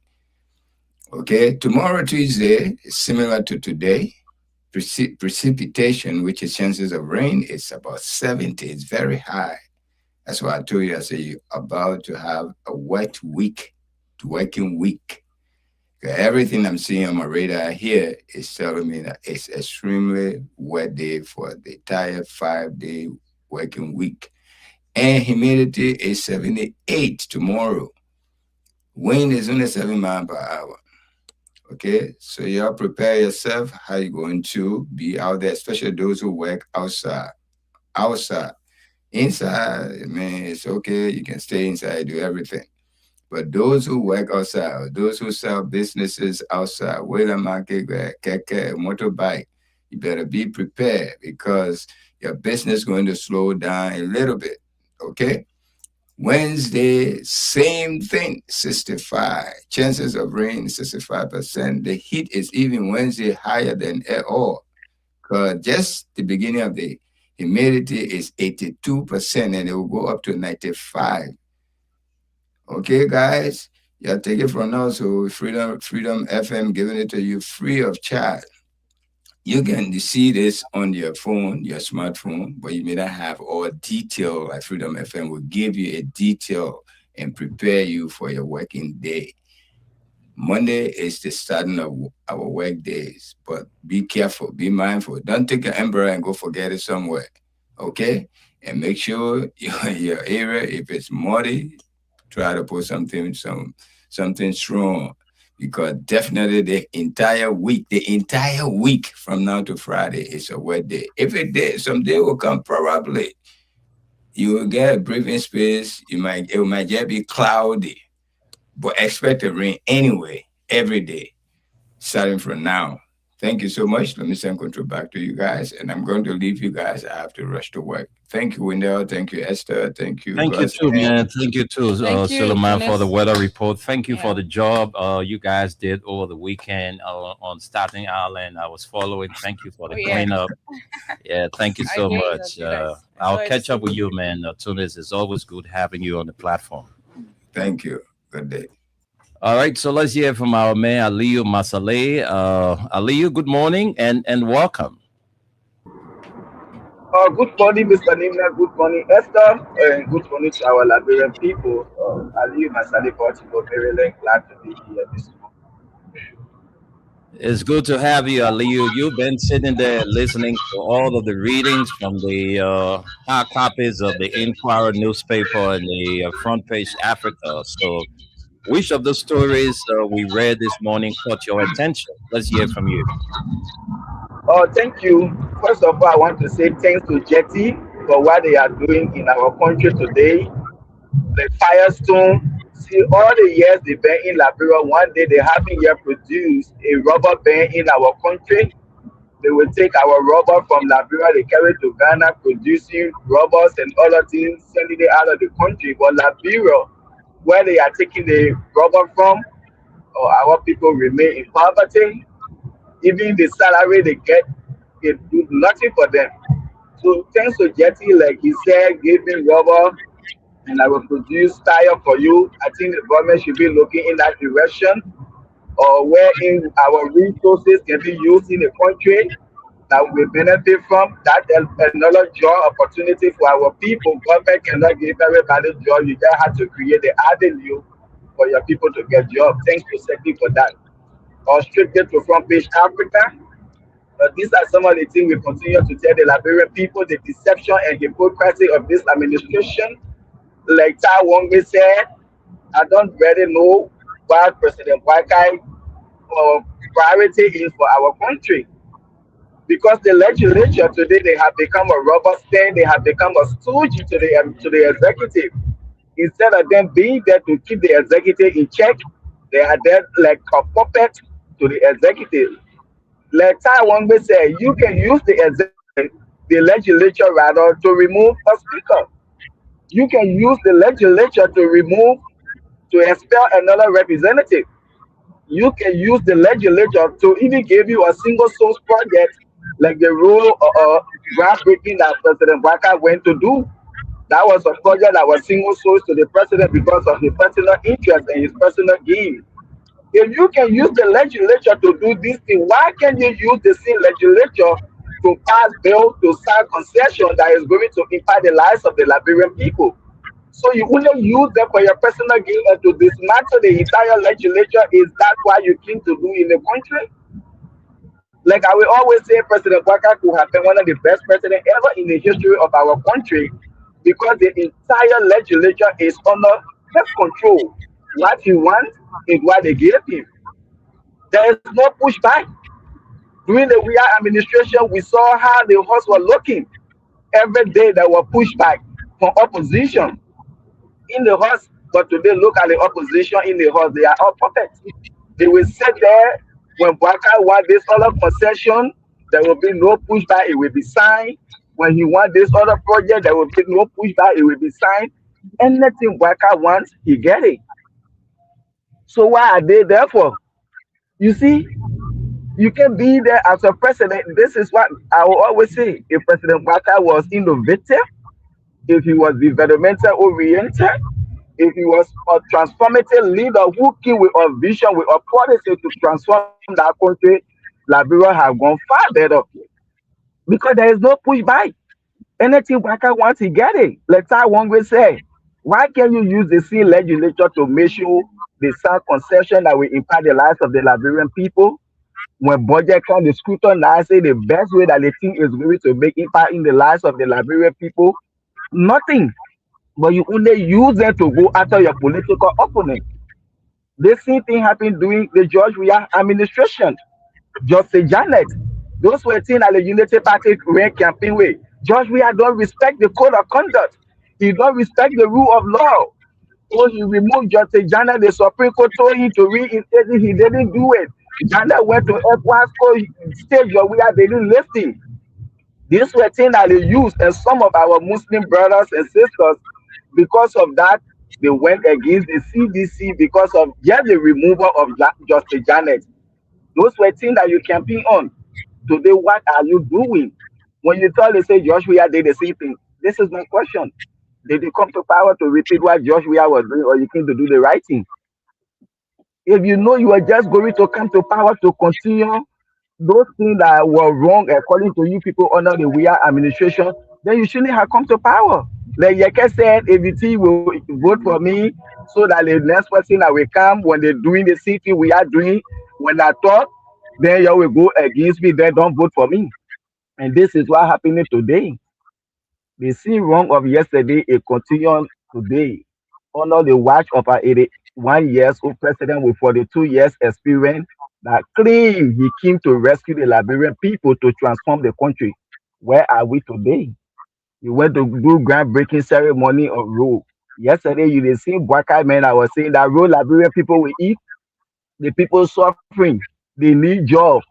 Okay, tomorrow, Tuesday, is similar to today. Precipitation, which is chances of rain, is about 70. It's very high. That's why I told you, I say you're about to have a wet week, working week. Everything I'm seeing on my radar here is telling me that it's extremely wet day for the entire 5-day working week. And humidity is 78 tomorrow. Wind is only 7 miles per hour. Okay, so y'all prepare yourself how you're going to be out there, especially those who work outside. Inside, I mean, it's okay. You can stay inside, do everything. But those who work outside, those who sell businesses outside, whether market, keke, motorbike, you better be prepared because your business is going to slow down a little bit. Okay? Wednesday, same thing, 65. Chances of rain, 65%. The heat is even Wednesday higher than at all. Because just the beginning of the humidity is 82%, and it will go up to 95. Okay, guys? Y'all take it from us. So Freedom FM giving it to you free of charge. You can see this on your phone, your smartphone, but you may not have all detail. Like Freedom FM will give you a detail and prepare you for your working day. Monday is the starting of our work days, but be careful, be mindful. Don't take an umbrella and go forget it somewhere, okay? And make sure your area, if it's muddy, try to put something strong. Because definitely the entire week from now to Friday is a wet day. If a day, someday will come, probably you will get a breathing space. It might just be cloudy, but expect a rain anyway, every day, starting from now. Thank you so much. Let me send control back to you guys, and I'm going to leave you guys. I have to rush to work. Thank you, Wendell. Thank you, Esther. Thank you. Thank you too, man. Thank you too, Suleiman, for the weather report. Thank you for the job you guys did over the weekend on Staten Island. I was following. Thank you for the cleanup. Yeah, thank you so much. I'll catch up with you, man. Tunis, it's always good having you on the platform. Thank you. Good day. All right, so let's hear from our man, Aliyu Masaleh. Aliyu, good morning and welcome. Good morning, Mr. Nimna. Good morning, Esther. And good morning to our Liberian people. Aliyu Masaleh, Portugal, Maryland. Glad to be here this morning. It's good to have you, Aliyu. You've been sitting there listening to all of the readings from the hard copies of the Inquirer newspaper and the Front Page Africa. So which of the stories we read this morning caught your attention? Let's hear from you. Thank you. First of all, I want to say thanks to Jetty for what they are doing in our country today. The Firestone, see all the years they've been in Liberia, one day they haven't yet produced a rubber band in our country. They will take our rubber from Liberia, they carry it to Ghana, producing rubbers and other things, sending it out of the country. But Liberia, where they are taking the rubber from, our people remain in poverty. Even the salary they get, it do nothing for them. So thanks to Jetty, like he said, give me rubber and I will produce tire for you. I think the government should be looking in that direction, or wherein our resources can be used in the country that we benefit from. That another job opportunity for our people. Government cannot give everybody job. You just have to create the avenue for your people to get jobs. Thanks to SETI for that. Straight to Front Page Africa. These are some of the things we continue to tell the Liberian people, the deception and hypocrisy of this administration. Like Tai Wongbe said, I don't really know what President Wakai priority is for our country, because the legislature today, they have become a rubber stamp, they have become a stooge to the executive. Instead of them being there to keep the executive in check, they are there like a puppet to the executive. Like Taiwan will say, you can use the legislature rather to remove a speaker. You can use the legislature to expel another representative. You can use the legislature to even give you a single source project, like the rule groundbreaking that President Baka went to do. That was a project that was single source to the president because of his personal interest and his personal gain. If you can use the legislature to do this thing, why can't you use the same legislature to pass bill to sign concession that is going to impact the lives of the Liberian people? So you only use them for your personal gain and to dismantle the entire legislature. Is that what you came to do in the country? Like I will always say, President Baka could have been one of the best presidents ever in the history of our country, because the entire legislature is under his control. What he wants is what they gave him. There is no pushback. During the Weah administration, we saw how the horse was looking. Every day there were pushback from opposition in the horse. But today, look at the opposition in the horse. They are all puppets. They will sit there when Baka want this other concession. There will be no pushback. It will be signed. When he want this other project, there will be no pushback. It will be signed. Anything Baka wants, he get it. So why are they there for? You see, you can be there as a president. This is what I will always say. If President Baka was innovative, if he was developmental oriented, if he was a transformative leader who came with a vision, with a policy to transform that country, Liberia have gone far better, because there is no pushback. Anything Waka wants, he get it. Like Taiwan will say, why can't you use the same legislature to make sure the sound concession that will impact the lives of the Liberian people? When budget comes, the scrutinize say the best way that they think is going to make impact in the lives of the Liberian people, nothing. But you only use them to go after your political opponent. The same thing happened during the George Weah administration. Justice Janet, those were things that the Unity Party ran campaign with. George Weah don't respect the code of conduct. He don't respect the rule of law. So he removed Justice Janet. The Supreme Court told him to reinstate it. He didn't do it. Janet went to F1 school stage where they didn't listen. These were things that they used, and some of our Muslim brothers and sisters, because of that, they went against the CDC because of just the removal of Justice Janet. Those were things that you campaign on. Today, what are you doing? When you tell they say Joshua did the same thing, this is my question. Did you come to power to repeat what Joshua was doing, or you came to do the right thing? If you know you are just going to come to power to continue those things that were wrong according to you people under the Weah administration, then you shouldn't have come to power. Like Yeke said, ABT will vote for me so that the next person that will come when they're doing the same thing we are doing, when I talk, then you will go against me, then don't vote for me. And this is what happening today. The same wrong of yesterday is continuing today. Under the watch of our 81 years old president with 42 years experience that claim he came to rescue the Liberian people to transform the country. Where are we today? You went to do groundbreaking ceremony of road. Yesterday, you did see Baka men. I was saying that road Liberian people will eat. The people suffering. They need jobs.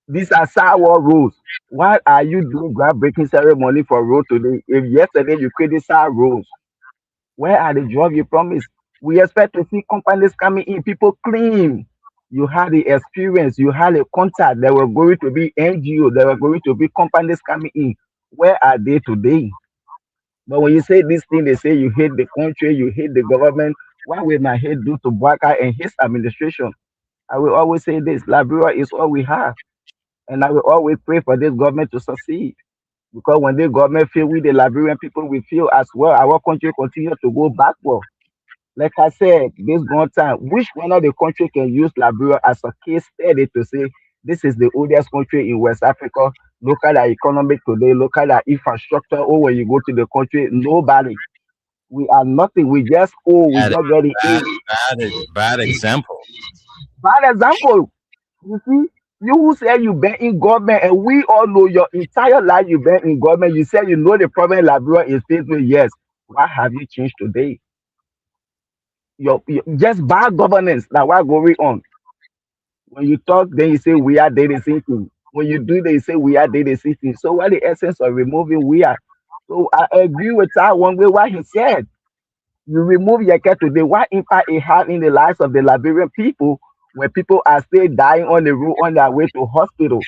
These are sour roads. Why are you doing groundbreaking ceremony for road today? If yesterday you created sour roads, where are the jobs you promised? We expect to see companies coming in. People claim you had the experience, you had a contact. There were going to be NGO, there were going to be companies coming in. Where are they today? But when you say this thing, they say you hate the country, you hate the government. What will my head do to Baka and his administration? I will always say this: Liberia is all we have, and I will always pray for this government to succeed. Because when the government fail, we the Liberian people will feel as well. Our country continue to go backward. Like I said, this one time, which one of the country can use Liberia as a case study to say this is the oldest country in West Africa? Look at the economic today, look at the infrastructure. Or when you go to the country, nobody. We are nothing. We just owe. We Bad, just getting bad, in. bad example. Bad example. You see, you who say you been in government, and we all know your entire life you been in government. You said you know the problem Liberia is faced with. Yes. What have you changed today? Your just bad governance. Now what going on? When you talk, then you say we are the same thing. When you do, they say we are the same thing. So what the essence of removing we are? So I agree with that one way what he said. You remove Yeke today, what impact it had in the lives of the Liberian people when people are still dying on the road on their way to hospital.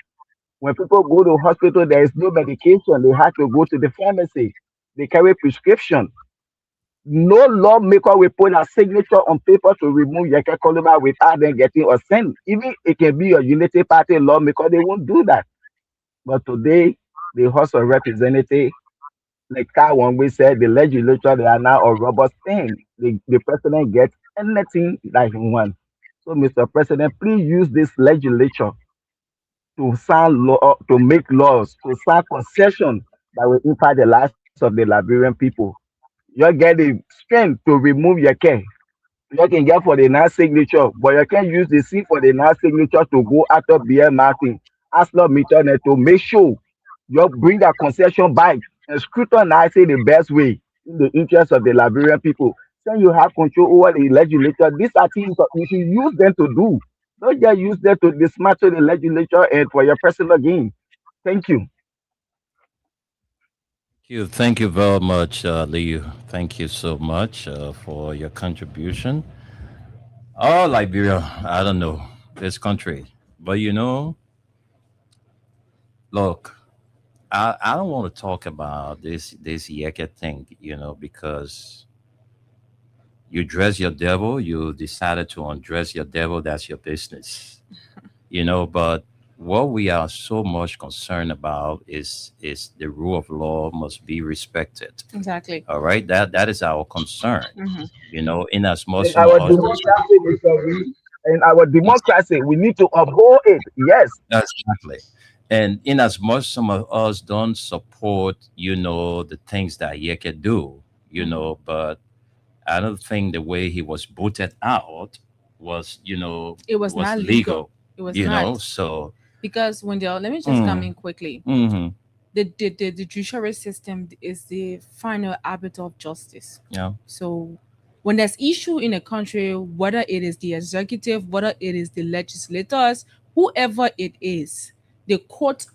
When people go to hospital, there is no medication. They have to go to the pharmacy. They carry prescription. No lawmaker will put a signature on paper to remove Yeke Koloma without them getting a send. Even it can be a unity party lawmaker, they won't do that. But today, the House of Representatives, like Kai we said, the legislature, they are now a robust thing. The president gets anything that he wants. So, Mr. President, please use this legislature to sign law, to make laws, to sign concession that will impact the lives of the Liberian people. You get the strength to remove your care. You can get for the non signature, but you can use the C for the non signature to go after BM Martin. Ask Lord Mitchell to make sure you bring that concession back and scrutinize it the best way in the interest of the Liberian people. Then you have control over the legislature. These are things that you should use them to do. Don't just use them to dismantle the legislature and for your personal gain. Thank you. Thank you very much, Lee. Thank you so much for your contribution. Oh, Liberia, I don't know this country, but look, I don't want to talk about this Yeke thing, because you dress your devil, you decided to undress your devil, that's your business, but what we are so much concerned about is the rule of law must be respected. Exactly. All right, that is our concern. Hmm. In as much In some our of us, democracy, Mr. Lee, in our democracy, we need to uphold it. Yes. exactly. And in as much some of us don't support, the things that Yeke do, but I don't think the way he was booted out was, It was was not legal. legal, It was not. so. Because Wendell, let me just come Mm, in quickly. hmm The judiciary system is the final arbiter of justice. yeah. So when there's issue in a country, whether it is the executive, whether it is the legislators, whoever it is, the court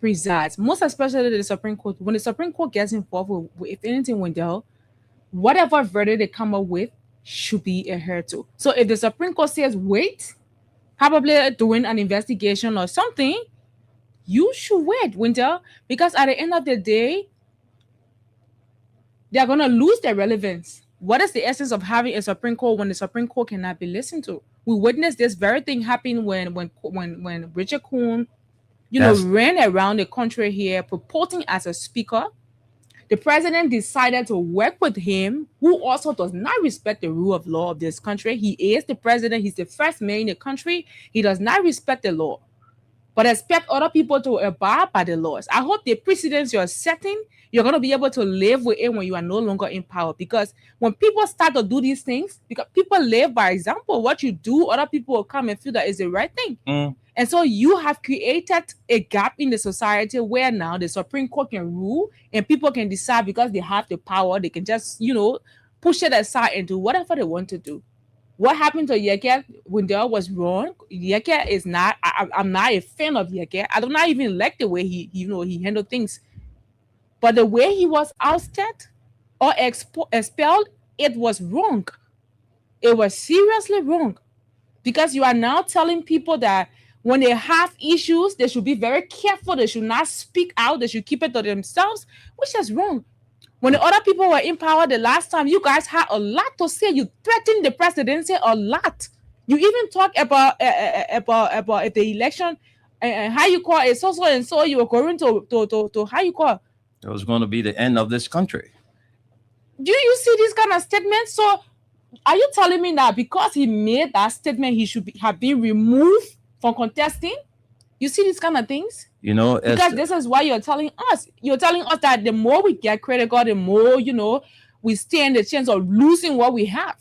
presides. Most especially the Supreme Court. When the Supreme Court gets involved if anything, Wendell, whatever verdict they come up with should be adhered to. So if the Supreme Court says wait, probably doing an investigation or something, you should wait, Winter, because at the end of the day, they're gonna lose their relevance. What is the essence of having a Supreme Court when the Supreme Court cannot be listened to? We witnessed this very thing happen when Richard Kuhn, That's ran around the country here purporting as a speaker. The president decided to work with him, who also does not respect the rule of law of this country. He is the president, he's the first man in the country. He does not respect the law, but expect other people to abide by the laws. I hope the precedents you're setting, you're going to be able to live with it when you are no longer in power. Because when people start to do these things, because people live by example, what you do, other people will come and feel that is the right thing. mm, And so you have created a gap in the society where now the Supreme Court can rule and people can decide because they have the power, they can just, push it aside and do whatever they want to do. What happened to Yeke Wendell was wrong. Yeke is not, I'm not a fan of Yeke. I do not even like the way he handled things. But the way he was ousted or expelled, it was wrong. It was seriously wrong. Because you are now telling people that when they have issues, they should be very careful. They should not speak out. They should keep it to themselves, which is wrong. When the other people were in power the last time, you guys had a lot to say. You threatened the presidency a lot. You even talk about if the election, how you call it, so and so. You were going to how you call. it was going to be the end of this country. Do you see this kind of statement? So, are you telling me that because he made that statement, he should have been removed from contesting? You see these kind of things? As Because this is why you're telling us. You're telling us that the more we get critical, the more, we stand a chance of losing what we have.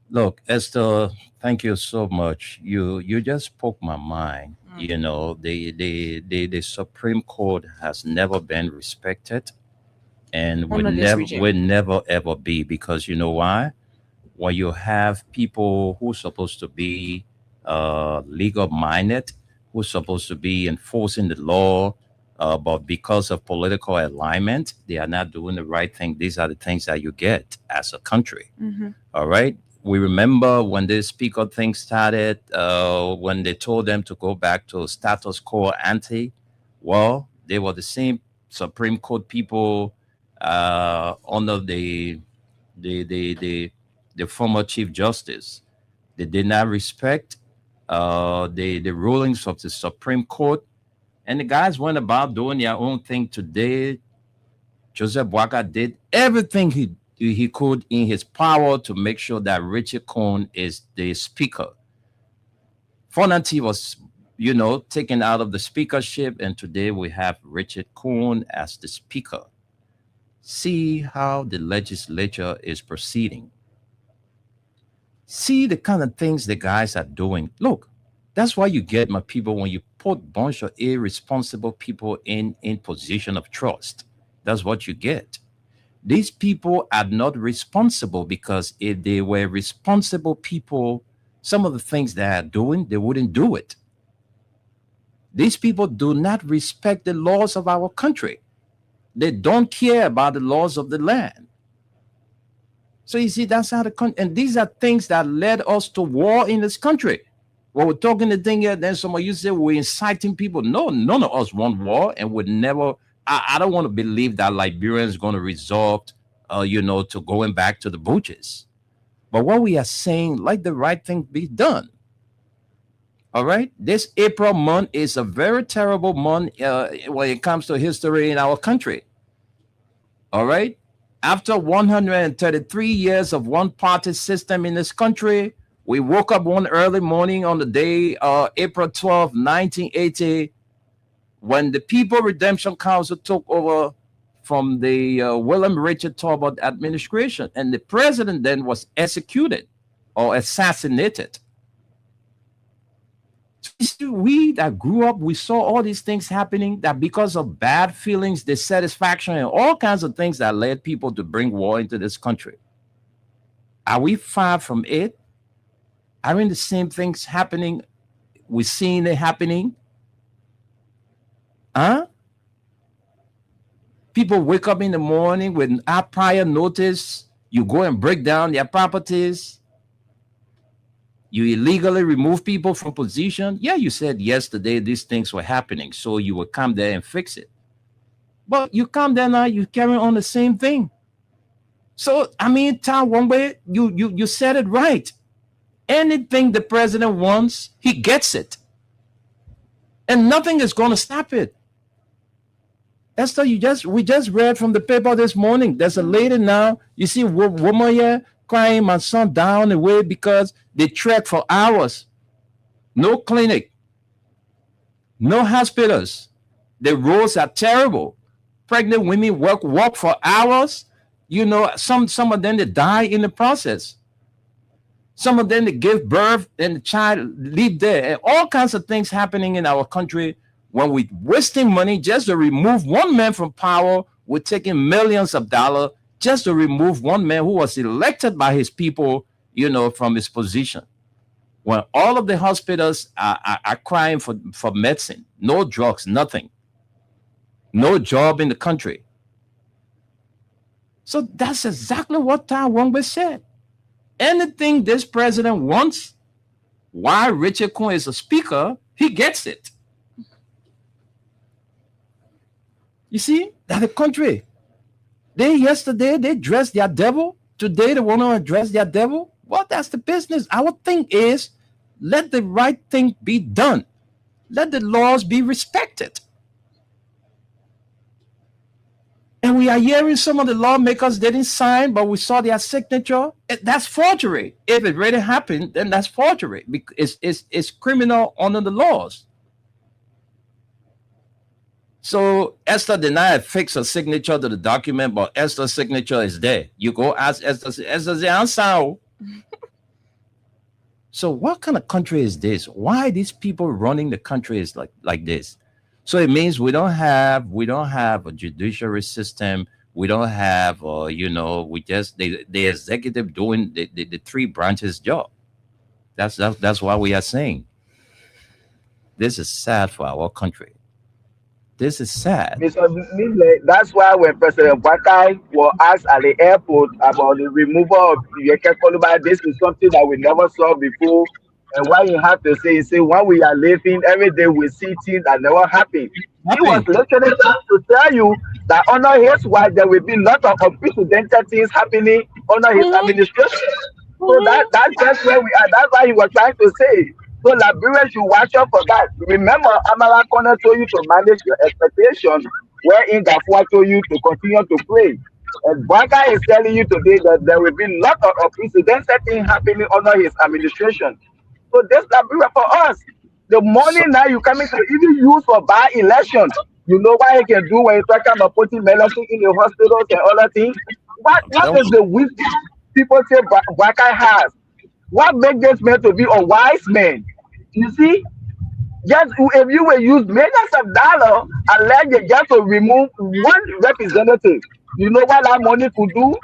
Look, Esther, thank you so much. You just spoke my mind. You know, the Supreme Court has never been respected and Under this regime. will never ever be, because you know why? When you have people who are supposed to be legal minded, who's supposed to be enforcing the law, but because of political alignment, they are not doing the right thing. These are the things that you get as a country. All right. We remember when this speaker thing started, when they told them to go back to status quo ante. Well, they were the same Supreme Court people under the former Chief Justice. They did not respect the rulings of the Supreme Court, and the guys went about doing their own thing. Today, Joseph Boakai did everything he could in his power to make sure that Richard Cohen is the speaker. Fonanti was, taken out of the speakership, and today we have Richard Cohen as the speaker. See how the legislature is proceeding. See the kind of things the guys are doing. Look, that's why you get, my people, when you put a bunch of irresponsible people in position of trust. That's what you get. These people are not responsible, because if they were responsible people, some of the things they are doing, they wouldn't do it. These people do not respect the laws of our country. They don't care about the laws of the land. So you see, that's how and these are things that led us to war in this country. When we're talking the thing here, then somebody you say we're inciting people. No, none of us want war, and would never. I don't want to believe that Liberia is going to resort, to going back to the butchers. But what we are saying, let the right thing be done. All right. This April month is a very terrible month when it comes to history in our country. All right. After 133 years of one-party system in this country, we woke up one early morning on the day, April 12, 1980, when the People Redemption Council took over from the William Richard Talbot administration, and the president then was executed or assassinated. We that grew up, we saw all these things happening, that because of bad feelings, dissatisfaction, and all kinds of things that led people to bring war into this country. Are we far from it? Aren't the same things happening? We're seeing it happening. People wake up in the morning without prior notice. You go and break down their properties. You illegally remove people from position. Yeah, you said yesterday these things were happening, so you will come there and fix it. But you come there now, you carry on the same thing. So, Tal Wongbe, you said it right. Anything the president wants, he gets it. And nothing is going to stop it. Esther, we just read from the paper this morning. There's a lady now, you see, woman here crying my son down the way because they trek for hours. No clinic, no hospitals. The roads are terrible. Pregnant women walk for hours. Some of them they die in the process. Some of them they give birth and the child live there. And all kinds of things happening in our country. When we're wasting money just to remove one man from power, we're taking millions of dollars just to remove one man who was elected by his people, from his position. When all of the hospitals are crying for medicine, no drugs, nothing, no job in the country. So that's exactly what Tal Wongbe said. Anything this president wants, while Richard Cohen is a speaker, he gets it. You see, that the country, yesterday they dressed their devil. Today they want to address their devil. Well, that's the business. Our thing is, let the right thing be done. Let the laws be respected. And we are hearing some of the lawmakers didn't sign, but we saw their signature. That's forgery. If it really happened, then that's forgery. It's criminal under the laws. So Esther did not affix a signature to the document, but Esther's signature is there. You go ask Esther, Esther's the answer. So what kind of country is this? Why these people running the country is like this? So it means we don't have a judiciary system. We don't have we just the executive doing the three branches job. That's why we are saying this is sad for our country. This is sad. Mr. Mille, that's why when President Bakai was asked at the airport about the removal of Yeke Koluba, this is something that we never saw before. And what you have to say is, when we are living every day, we see things that never happen. He was literally trying to tell you that under his wife, there will be a lot of unprecedented things happening under his administration. So that's just where we are. That's why he was trying to say. So Liberians should watch out for that. Remember, Amara Kona told you to manage your expectations, wherein Gafua told you to continue to pray. And Baka is telling you today that there will be a lot of unprecedented things happening under his administration. So this Liberia for us. The money now you coming to even use for by election. You know what he can do when you're talking about putting medicine in the hospitals and other things. What is the wisdom people say Baka has? What makes this man to be a wise man? You see, just if you will use millions of dollars and let you just to remove one representative, you know what that money could do?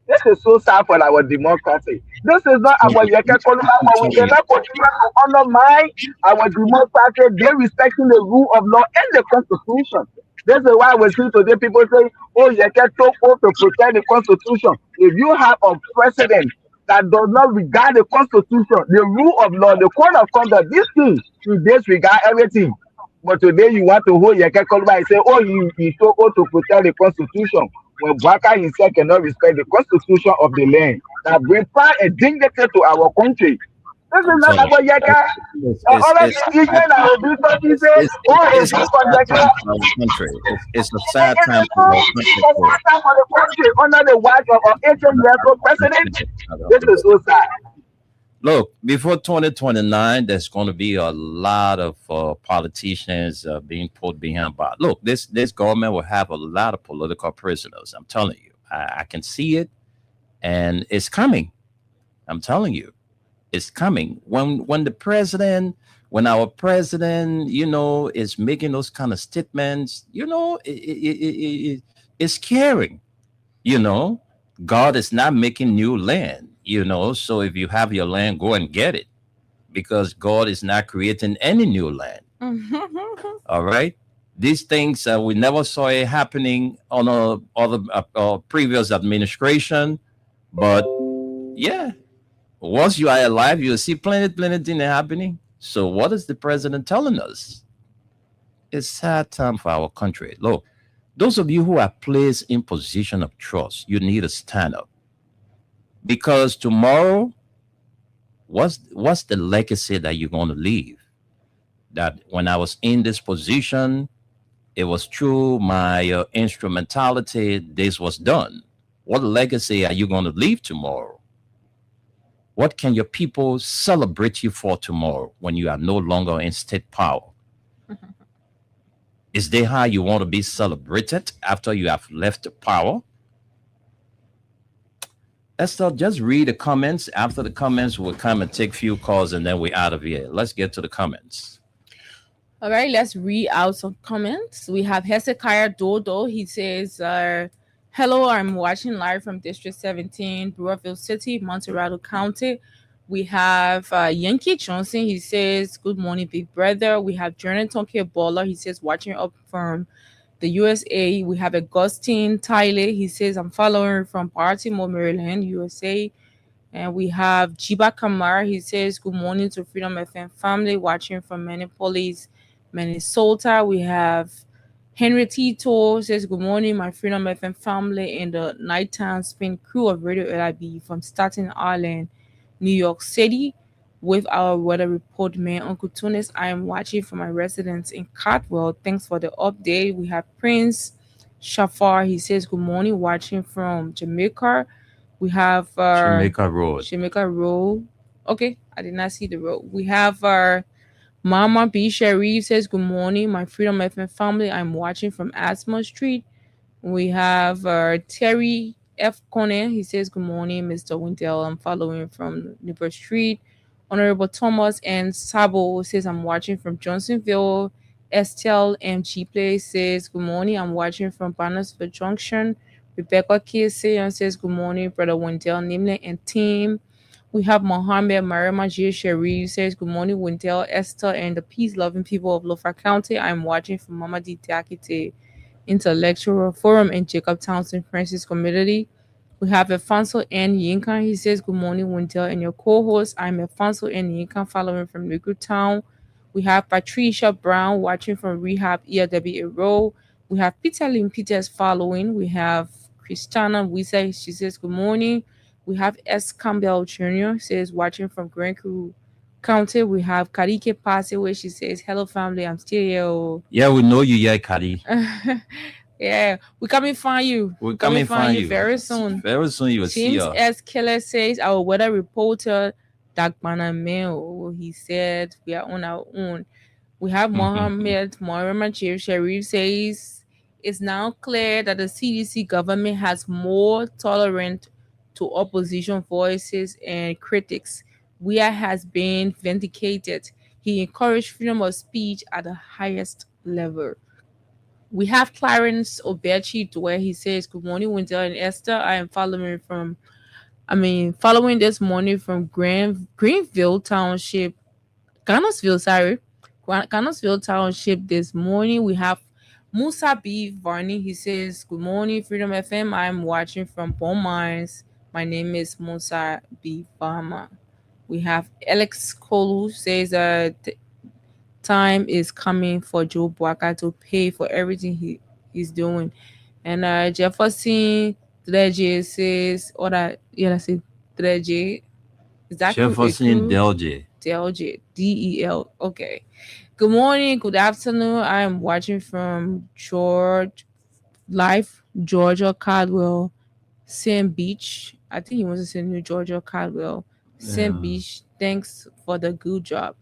This is so sad for our democracy. This is not our Yeke Koluba, but we cannot continue to undermine our democracy. They respecting the rule of law and the Constitution. This is why we see today people say, "Oh, Yeke took oath to protect the Constitution." If you have a president that does not regard the Constitution, the rule of law, the code of conduct, these things, you disregard everything. But today you want to hold Yeke Koluba and say, "Oh, he took oath to protect the Constitution." When Baka himself cannot respect the Constitution of the land that brings pride and dignity to our country. This is not about Yeka. It's a sad time for our country. Under the watch of our 18-year-old president. This is so sad. Look, before 2029, there's going to be a lot of politicians being put behind bars. Look, this government will have a lot of political prisoners. I'm telling you, I can see it, and it's coming. I'm telling you, it's coming. When our president, is making those kind of statements, it's scary. God is not making new land. So if you have your land, go and get it, because God is not creating any new land. All right. These things, we never saw it happening on a previous administration. But yeah, once you are alive, you'll see plenty things happening. So what is the president telling us? It's sad time for our country. Look, those of you who are placed in position of trust, you need to stand up. Because tomorrow, what's the legacy that you're going to leave? That when I was in this position, it was through my instrumentality, this was done. What legacy are you going to leave tomorrow? What can your people celebrate you for tomorrow when you are no longer in state power? Is there how you want to be celebrated after you have left the power? Esther, just read the comments. After the comments, we'll come and take a few calls, and then we're out of here. Let's get to the comments. All right, let's read out some comments. We have Hezekiah Dodo. He says, hello, I'm watching live from District 17, Brewerville City, Monterado County. We have Yankee Johnson. He says, good morning, big brother. We have Jonathan K. Baller. He says, watching up from the USA. We have Augustine Tyler. He says, I'm following from Baltimore, Maryland, USA. And we have Jiba Kamar. He says, good morning to Freedom FM family, watching from Minneapolis, Minnesota. We have Henry Tito says, good morning, my Freedom FM family and the nighttime spin crew of Radio LIB from Staten Island, New York City. With our weather report man, Uncle Tunis. I am watching from my residence in Caldwell. Thanks for the update. We have Prince Shafar. He says, good morning, watching from Jamaica. We have Jamaica Road. Okay, I did not see the road. We have Mama B. Sharif says, good morning, my Freedom FM family. I'm watching from Asma Street. We have Terry F. Conan. He says, good morning, Mr. Windell. I'm following from Newport Street. Honorable Thomas and Sabo says, I'm watching from Johnsonville. Estelle M. Chipley says, good morning. I'm watching from Bannersville Junction. Rebecca Kiese says, good morning, Brother Wendell, Nimle, and team. We have Mohammed Marima J. Sharif says, good morning, Wendell, Esther, and the peace-loving people of Lofa County. I'm watching from Mama D. Diakite Intellectual Forum in Jacob Townsend Francis Community. We have Alfonso N. Yinka. He says, good morning, Wendell, and your co-host. I'm Alfonso N. Yinka, following from Liquid Town. We have Patricia Brown watching from Rehab ELWA Row. We have Peter Lynn Peters following. We have Christiana Wisa. She says, good morning. We have S. Campbell Jr. says, watching from Grand Crew County. We have Karike Pase, where she says, hello, family. I'm still here. Yeah, we know you, yeah, Kari. Yeah, we coming find you. We're coming find you very soon. Very soon you will see James us. S. Keller says, our weather reporter, Dagbana Mel, he said, we are on our own. We have Mohammed Sharif says, it's now clear that the CDC government has more tolerant to opposition voices and critics. Wia has been vindicated. He encouraged freedom of speech at the highest level. We have Clarence Obechi, where he says, good morning, Wendell and Esther. I am following this morning from Greenville Township, Connellsville Township this morning. We have Musa B. Varney. He says, good morning, Freedom FM. I'm watching from Bon Mines. My name is Musa B. Varma. We have Alex Kolu says time is coming for Joe Boaka to pay for everything he's doing. And Jefferson Dreje says, Dreje. Is that Jefferson Delje. DEL. Okay. Good morning, good afternoon. I am watching from Georgia Caldwell, Sam Beach. I think he wants to say New Georgia Caldwell, Sam Beach. Thanks for the good job.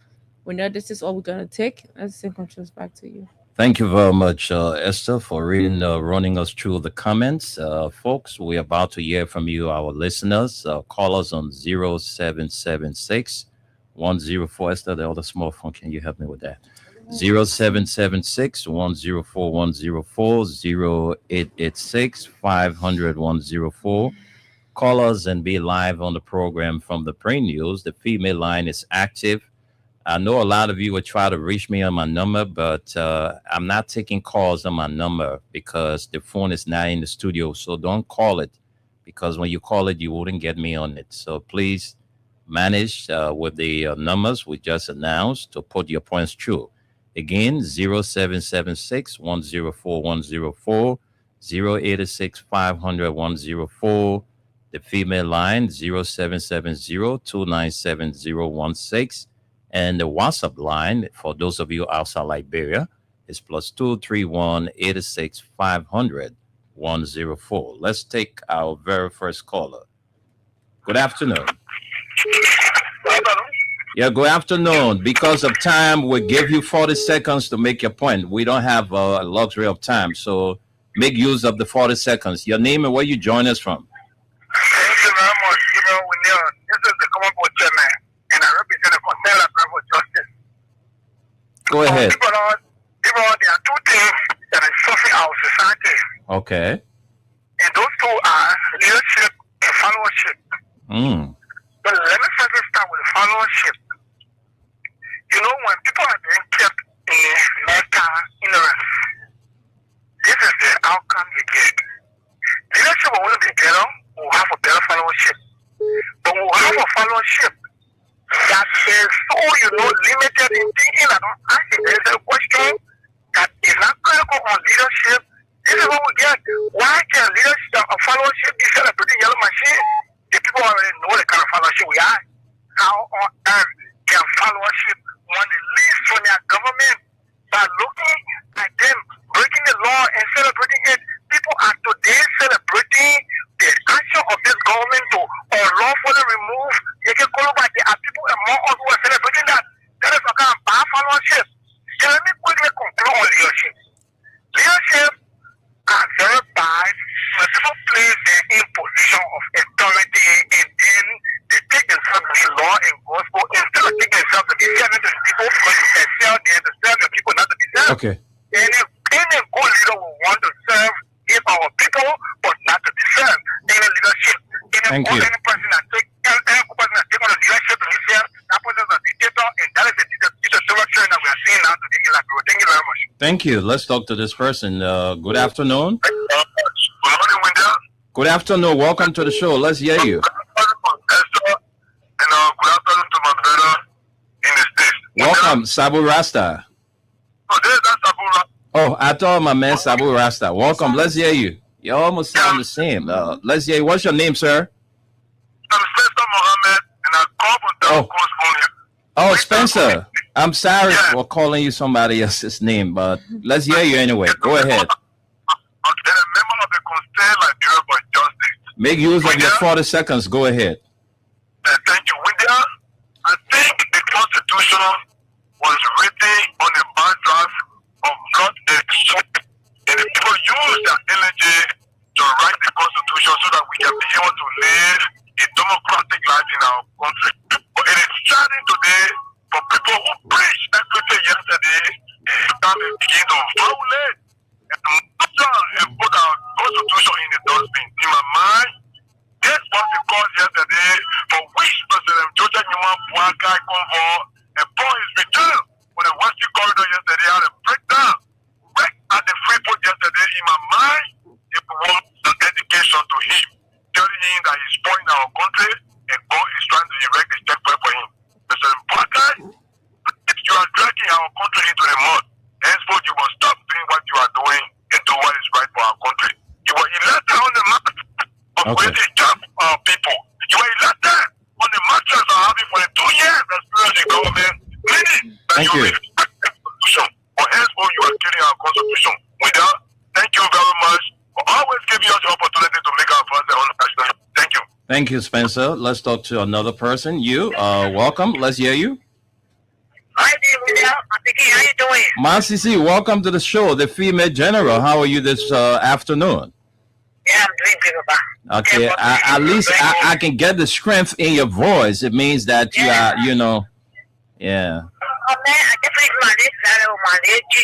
We know this is all we're gonna take. Let's send controls back to you. Thank you very much, Esther, for running us through the comments. Folks, we're about to hear from you, our listeners. Call us on 0776 104. Esther, the other small phone, can you help me with that? 0776 104 104 0886 500 104. Call us and be live on the program from the Brain News. The female line is active. I know a lot of you will try to reach me on my number, but I'm not taking calls on my number because the phone is not in the studio. So don't call it, because when you call it, you wouldn't get me on it. So please manage with the numbers we just announced to put your points through. Again, 0776 104 104, 0886 500 104. The female line, 0770 297 016. And the WhatsApp line, for those of you outside Liberia, is +231 86 500 104. Let's take our very first caller. Good afternoon. Yeah, good afternoon. Because of time, we give you 40 seconds to make your point. We don't have a luxury of time, so make use of the 40 seconds. Your name and where you join us from. Thank you very much. This is the Common Court Chairman, and I represent the Concern for Justice. Go ahead. People, there are two things that are suffering our society. Okay. And those two are leadership and followership. But let me first start with followership. You know, when people are being kept in mental ignorance, this is the outcome you get. Leadership will only be better, we'll have a better followership. But we'll have a followership that is so, limited in thinking that don't ask a very question that is not critical on leadership. This is what we get. Why can leadership or followership be celebrating yellow machine? The people already know the kind of followership we are. How on earth can followership want to lead from their government by looking at them breaking the law and celebrating it? People are today celebrating the action of this government to unlawfully remove Yeke Koloba. There are people among us who are celebrating that. That is a kind of bad followership. Okay. Any good leader will want to serve our people, but not to be served. Any leadership, Thank you. Any person that take on the leadership in Israel, that person is a dictator, and that is a direction that we are seeing now today. Thank you very much. Thank you. Let's talk to this person. Good afternoon. Good afternoon. Welcome to the show. Let's hear you. Good afternoon to my brother in the States. Welcome, Sabu Rasta. Oh, I thought my man Sabu Rasta. Welcome. Let's hear you. You almost sound the same. Let's hear you. What's your name, sir? I'm Spencer Mohammed, and I call from Down Coast Phone. Oh, Spencer. I'm sorry for calling you somebody else's name, but let's hear you anyway. Go ahead. I'm a member of the Concern Liberia for Justice. Make use of your 40 seconds. Go ahead. Thank you. I think the Constitution was written on a bad draft of not a script, and the people use their energy to write the Constitution so that we can be able to live a democratic life in our country. But it is saddening today for people who preached everything yesterday and begin to violate and put our Constitution in the dustbin. In my mind, this was the cause yesterday for which President Joseph Newman Buakai Convo and Paul his return when the Western Corridor yesterday had a breakdown right at the Freeport yesterday. In my mind, it was an education to him, telling him that he's spoiling our country and God is trying to erect a checkpoint for him. President Buakai, you are dragging our country into the mud. Henceforth, you must stop doing what you are doing and do what is right for our country. You were elected on the map of creating job for our people. You were elected on the mattress of having for the 2 years experience in government, meaning that you respect the Constitution. But henceforth, you are killing our Constitution. With that, thank you very much for always giving us the opportunity to make our voice on the national. Thank you. Thank you, Spencer. Let's talk to another person. You, welcome. Let's hear you. Hi, William. How you doing? Masisi, welcome to the show. The female general. How are you this afternoon? Yeah, I'm doing good, Papa. Okay, at least I can get the strength in your voice. It means that you are, you know, yeah. Oh, man, I definitely manage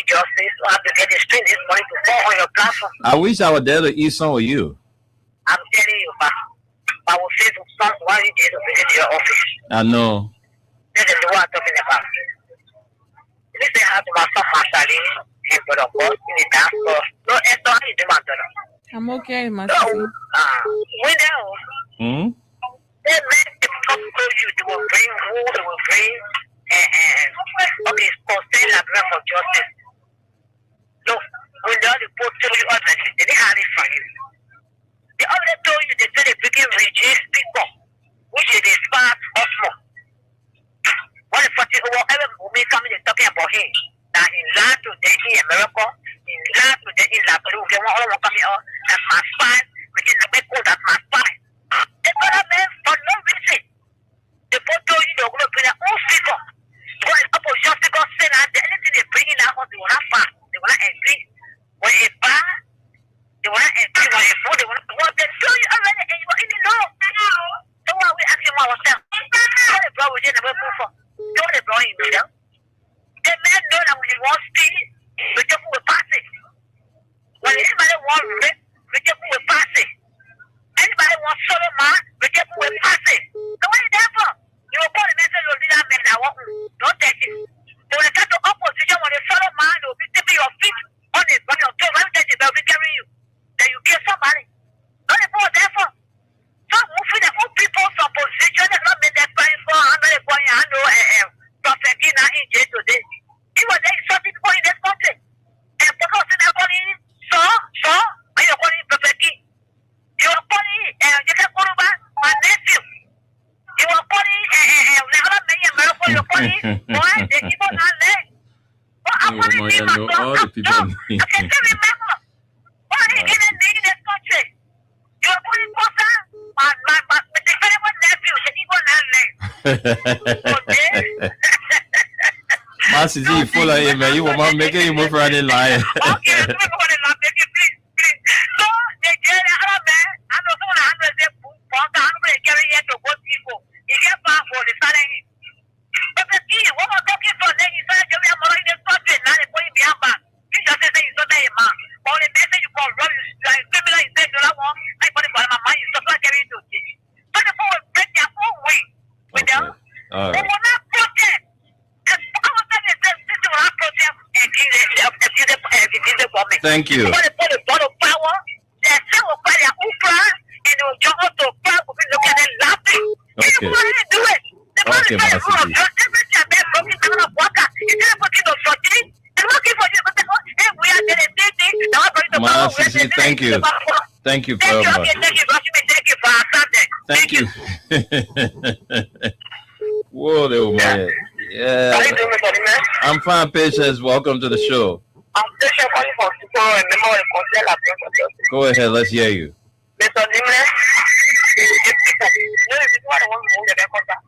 justice. So I have to get the strength this morning to fall on your platform. I wish I were there to eat some with you. I'm telling you, Papa. I will say to some while you did to visit your office. I know. This is what I'm talking about. Listen, how to my son, Masali, and for the boss in the dance floor. No, it's not his demand. I'm okay, my son. When else? They make the people you, they will bring who, they will bring, okay, it's Concern Liberia for Justice. No, when they already put to you already, they didn't have it from you. They already told you they said they begin reduce people, which is the smart Osmo. What if whatever movie coming is talking about him, that in land today in America, in land today in Liberia, they want all coming out, that's my spy, which is the big code, that's my spy. They got a man for no reason. They both told you they're going to bring their own figure. What is opposition figure saying that anything they bring in that house, they will not pass. They will not agree. When they buy, they will not agree. When they vote, they will not. Well, they tell you already, and you already know. So why are we asking ourselves? What the bro we did never move for? Don't they bro in there? The man know that when he wants speed, we just will pass it. When anybody wants rip, we just will pass it. Anybody wants solo man, we just will pass it. So what is that for? You will call the message of that man that won't. Don't take it. So when they come to opposition, when they solo man, they will be tipping your feet on it, on your toe. Let me tell you, they'll be carrying you. Then you kill somebody. Don't they for that for? Some moving the old people from position that not made that crying for 100 point handle and Prophet Gina in jail today. He was there insulting people in this country. And because they're calling him, so, and you're calling him Prophet Gina. You are calling you can call him my nephew. You are calling you're calling why they keep on that leg. But I'm calling him my son. I can still remember. Why he didn't need in this country? You are calling Kosa, my defendable nephew, they keep on that leg. Okay? Masisi, full of him, man. You want making you move around in line. Okay, please. So, they get a man. I know someone has a book, I'm carry it to both people. He get back for the salary. But the key, what was talking for then, he said, I'm in this country, now they're going behind back. All right. Thank you. Okay. Okay, Masisi. Masisi, thank you. Thank you very much. Thank you. Whoa, little man. Yeah. How you doing, Mr. Nime? I'm fine, Patience. Welcome to the show. I'm Patience calling for people and member of the council. Go ahead, let's hear you. Mr. Nime, the people, no, if you want to move the contract.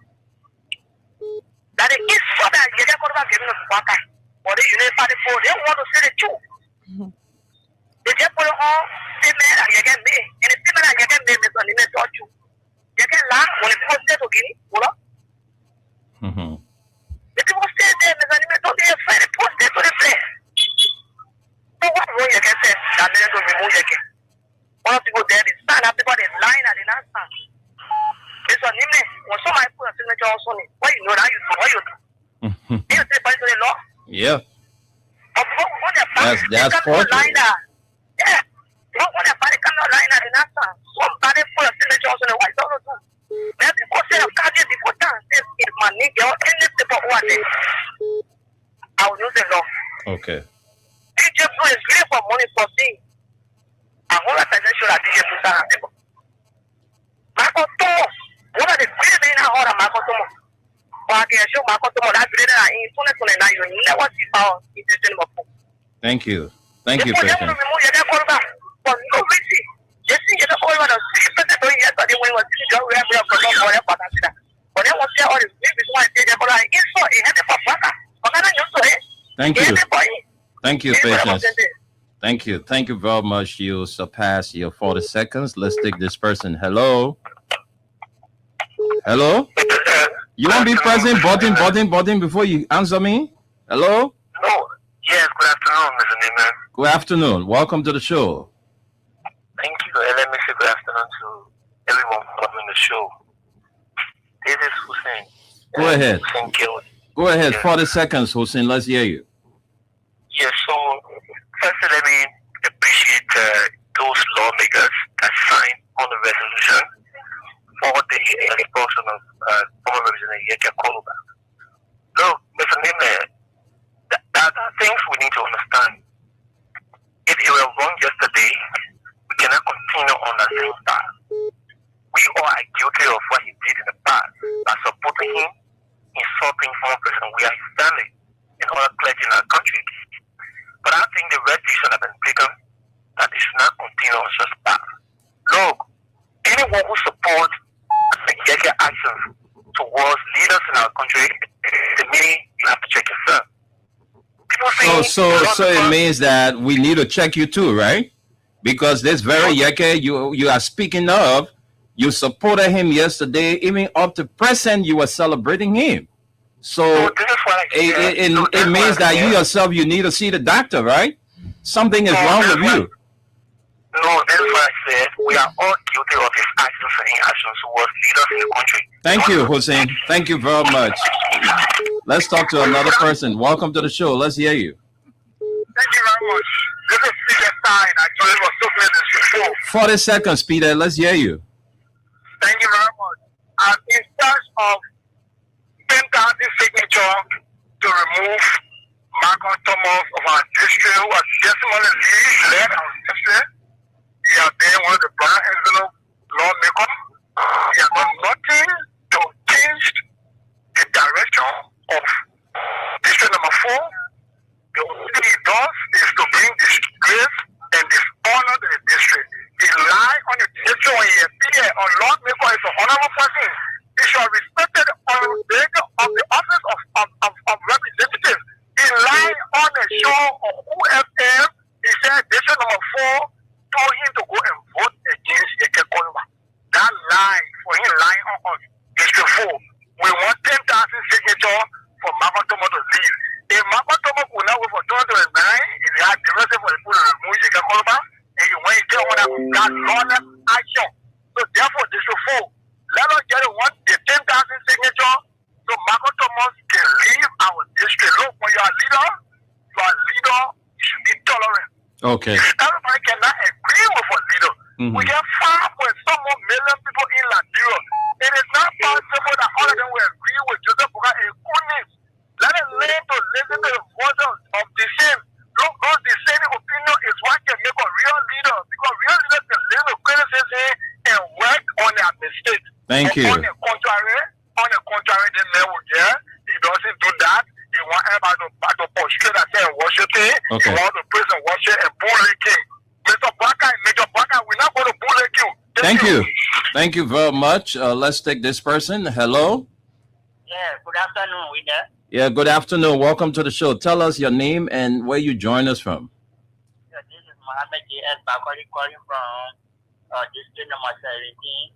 That is so that you get contract giving us water. Or the United Party for they want to say the truth. They just put on statement and you get me. And the statement and you get me, Mr. Nime, touch you. You get laugh when it goes to Guinea, hold up. The people stay there, Mr. Nime, don't be afraid to post it to the place. So what wrong you can say that they don't remove you again? One of the people there, they stand up, people they line and they not stand. Mr. Nime, when somebody put a signature on something, what you know that you do, what you do? You say by the law? Yeah. That's fortunate. Yeah. What when the party cannot line at the answer? Somebody put a signature on the white don't do. Then people say a card is important. If my nigga or any people who are there, I will use the law. Okay. DJ Blue is great for money for things. I want to say sure that DJ Blue is not people. Marco Thomas, one of the great men in our Marco Thomas. But I can show Marco Thomas that greater in 2029. You never see power in the cinema. Thank you. Thank you, Patience. For no reason. You see, you don't over the 6% doing yesterday when we were going to have for long for that. But then was there all the things why they got like it's so it had for Baka. Thank you. Thank you, Patience. Thank you. Thank you very much. You surpassed your 40 seconds. Let's take this person. Hello. Hello. You won't be pressing button before you answer me. Hello. No. Yes. Good afternoon, Mr. Neiman. Good afternoon. Welcome to the show. Thank you. And let me say good afternoon to everyone following the show. This is Hussein. Go ahead. Hussein Gilwood. Go ahead. Yes. 40 seconds, Hussein. Let's hear you. Yes, so first let me appreciate those lawmakers that signed on the resolution for the expulsion of former Representative Yeke Koluba. Look, Mr. Nime, there are things we need to understand. If it were wrong yesterday, we cannot continue on the same path. We all are guilty of what he did in the past by supporting him, insulting former president. We are his family and other clergy in our country. But I think the red decision has been taken that they should not continue on such path. Look, anyone who supports the Yeke actions towards leaders in our country, to me, you have to check yourself. So it means that we need to check you too, right? Because this very Yeke you are speaking of, you supported him yesterday, even up to present, you were celebrating him. So it means that you yourself, you need to see the doctor, right? Something is wrong with you. No, that's what I said. We are all guilty of his actions and inactions towards leaders in the country. Thank you, Hussein. Thank you very much. Let's talk to another person. Welcome to the show. Let's hear you. Thank you very much. This is Peter Stein. Actually, was so glad this before. 40 seconds, Peter. Let's hear you. Thank you very much. I'm in charge of 10,000 signature to remove Marcus Thomas of our district, who was testimony led our district. He has been one of the brown envelope lawmakers. He has done nothing to change the direction of district number 4. The only thing he does is to bring disgrace and dishonor to the district. He lied on the district when he appeared on lawmaker is an honorable person. He should have respected on the office of representative. He lied on the show of UFM. He said district number 4 told him to go and vote against Yeke Koluba. That lie for him lying on us. District 4. We want 10,000 signatures for Marcus Thomas to leave. If Marcus Thomas could not wait for 2029, if he had directed for the people to remove Yeke Koluba, and you want to get one that lawless action. So therefore, District 4, let us get the 10,000 signatures so Okay. Everybody cannot agree with a leader. We get 5 some more million people in Liberia. It is not possible that all of them will agree with Joseph Boga in goodness. Let them learn to listen to the voice of the same. Look, those dissenting opinion is what can make a real leader, because real leaders can learn to criticism and work on their mistakes. Thank you. On the contrary, the man will get. He doesn't do that. He want everybody to prostrate and worshiping. Okay. He want to praise and worship and bullying. Mr. Baka, we're not going to bully you. Thank you. Thank you very much. Let's take this person. Hello. Yeah, good afternoon, Winner. Yeah, good afternoon. Welcome to the show. Tell us your name and where you join us from. Yeah, this is Mohammed J.S. Bakari calling from district number 17,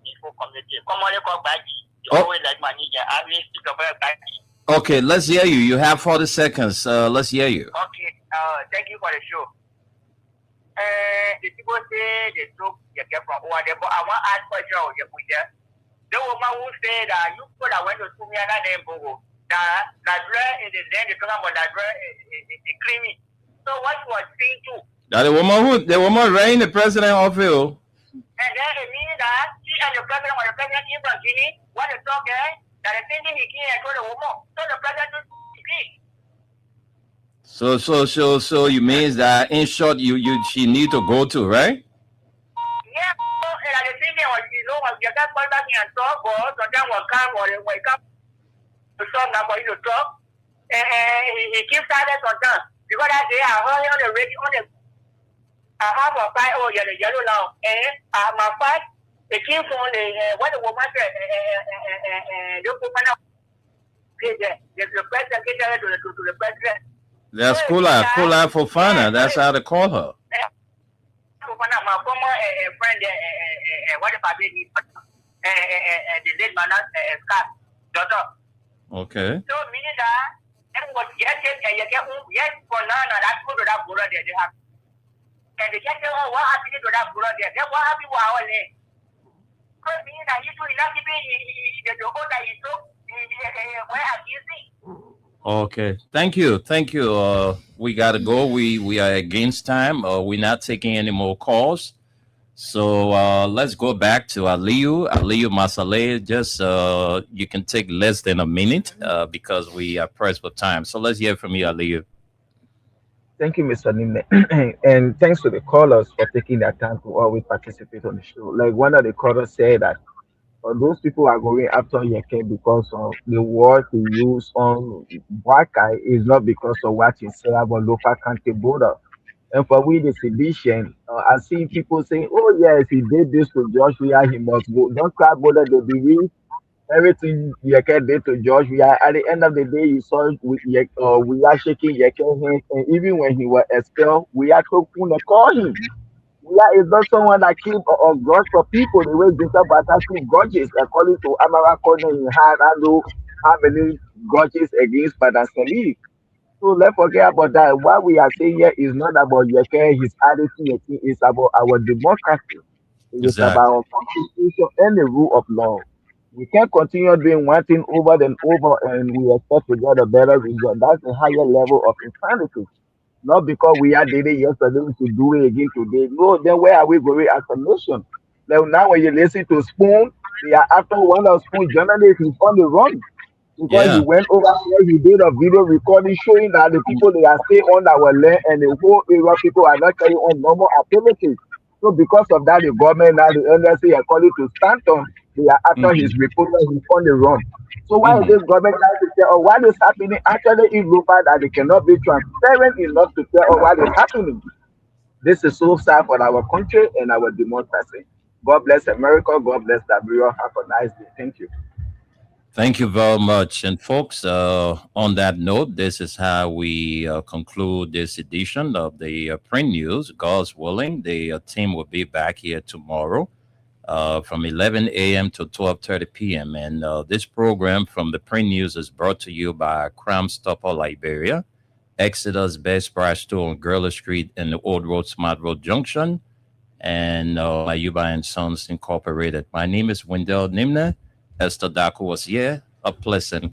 Info Community. Come on, call Baji. You always like manager. I will speak about Baji. Okay, let's hear you. You have 40 seconds. Let's hear you. Okay, thank you for the show. The people say they took your get from over there, but I want to ask for you. The woman who said that you could have went to Sumiana and Bogo. That Ladra is the land, the program of Ladra is creamy. So what you are saying too? That the woman ran the president of you. And then it means that she and the president came from Guinea, what the talk there, that the same thing he came and told the woman. So the president speak. So you means that in short she need to go to, right? Yeah, so and at the same time, you know, when you get called back and talk, or sometimes will come or they wake up to talk now for you to talk. And he keeps silent sometimes. Because that day I heard on the radio on the I have a fight the yellow now. And my fight it came from the what the woman said the woman the president get to the president. That's Kula Fofana. That's how they call her. My former friend, what if I did the late man, Scott, daughter. Okay. So, meaning that, and what yes, for now, that's good to that brother there. They have, and they get what happened to that brother there. Then what happened to our name? Because meaning that you do not give me the whole that you took, where have you seen? Okay, thank you. We gotta go. We are against time. We're not taking any more calls. So let's go back to Aliyu Masale. Just you can take less than a minute because we are pressed for time. So let's hear from you, Aliyu. Thank you, Mr. Nimne. And thanks to the callers for taking their time to always participate on the show. Like one of the callers said that those people are going after Yeke because of the word he used on Wakai is not because of what he said about local county border. And for we the sedition, I see people saying, "Oh yes, he did this to Joshua, he must go." Don't cry border. They believe everything Yeke did to Joshua. At the end of the day, you saw we are shaking Yeke's hand, and even when he was expelled, we are to call him. Yeah, it's not someone that keep or grudge for people the way Jacob Bata keep grudges according to Amara Corner in hand and how many grudges against Padre Salif. So let's forget about that. What we are saying here is not about Yeke, his attitude, it's about our democracy. It's about our constitution and the rule of law. We can't continue doing one thing over and over and we expect to get a better result. That's a higher level of insanity. Not because we had did it yesterday, we should do it again today. No, then where are we going as a nation? Now when you listen to Spoon, they are after one of Spoon journalists is on the run. Because he went over there, he did a video recording showing that the people they are staying on our land and the whole area people are not carrying on normal activities. So because of that, the government now the NSA are calling to stand on. They are after his reporter, he's on the run. So why is this government trying to say, what is happening? Actually, it looks like that they cannot be transparent enough to tell what is happening. This is so sad for our country and our democracy. God bless America. God bless Liberia. Have a nice day. Thank you. Thank you very much. And folks, on that note, this is how we conclude this edition of the Print News. God's willing, the team will be back here tomorrow from 11 a.m. to 12:30 p.m. And this program from the Print News is brought to you by Crime Stopper Liberia, Exodus Best Price Store on Gurley Street in the Old Road, Smart Road Junction, and Ayuba and Sons Incorporated. My name is Wendell Nimne. Esther Daku was here. A pleasant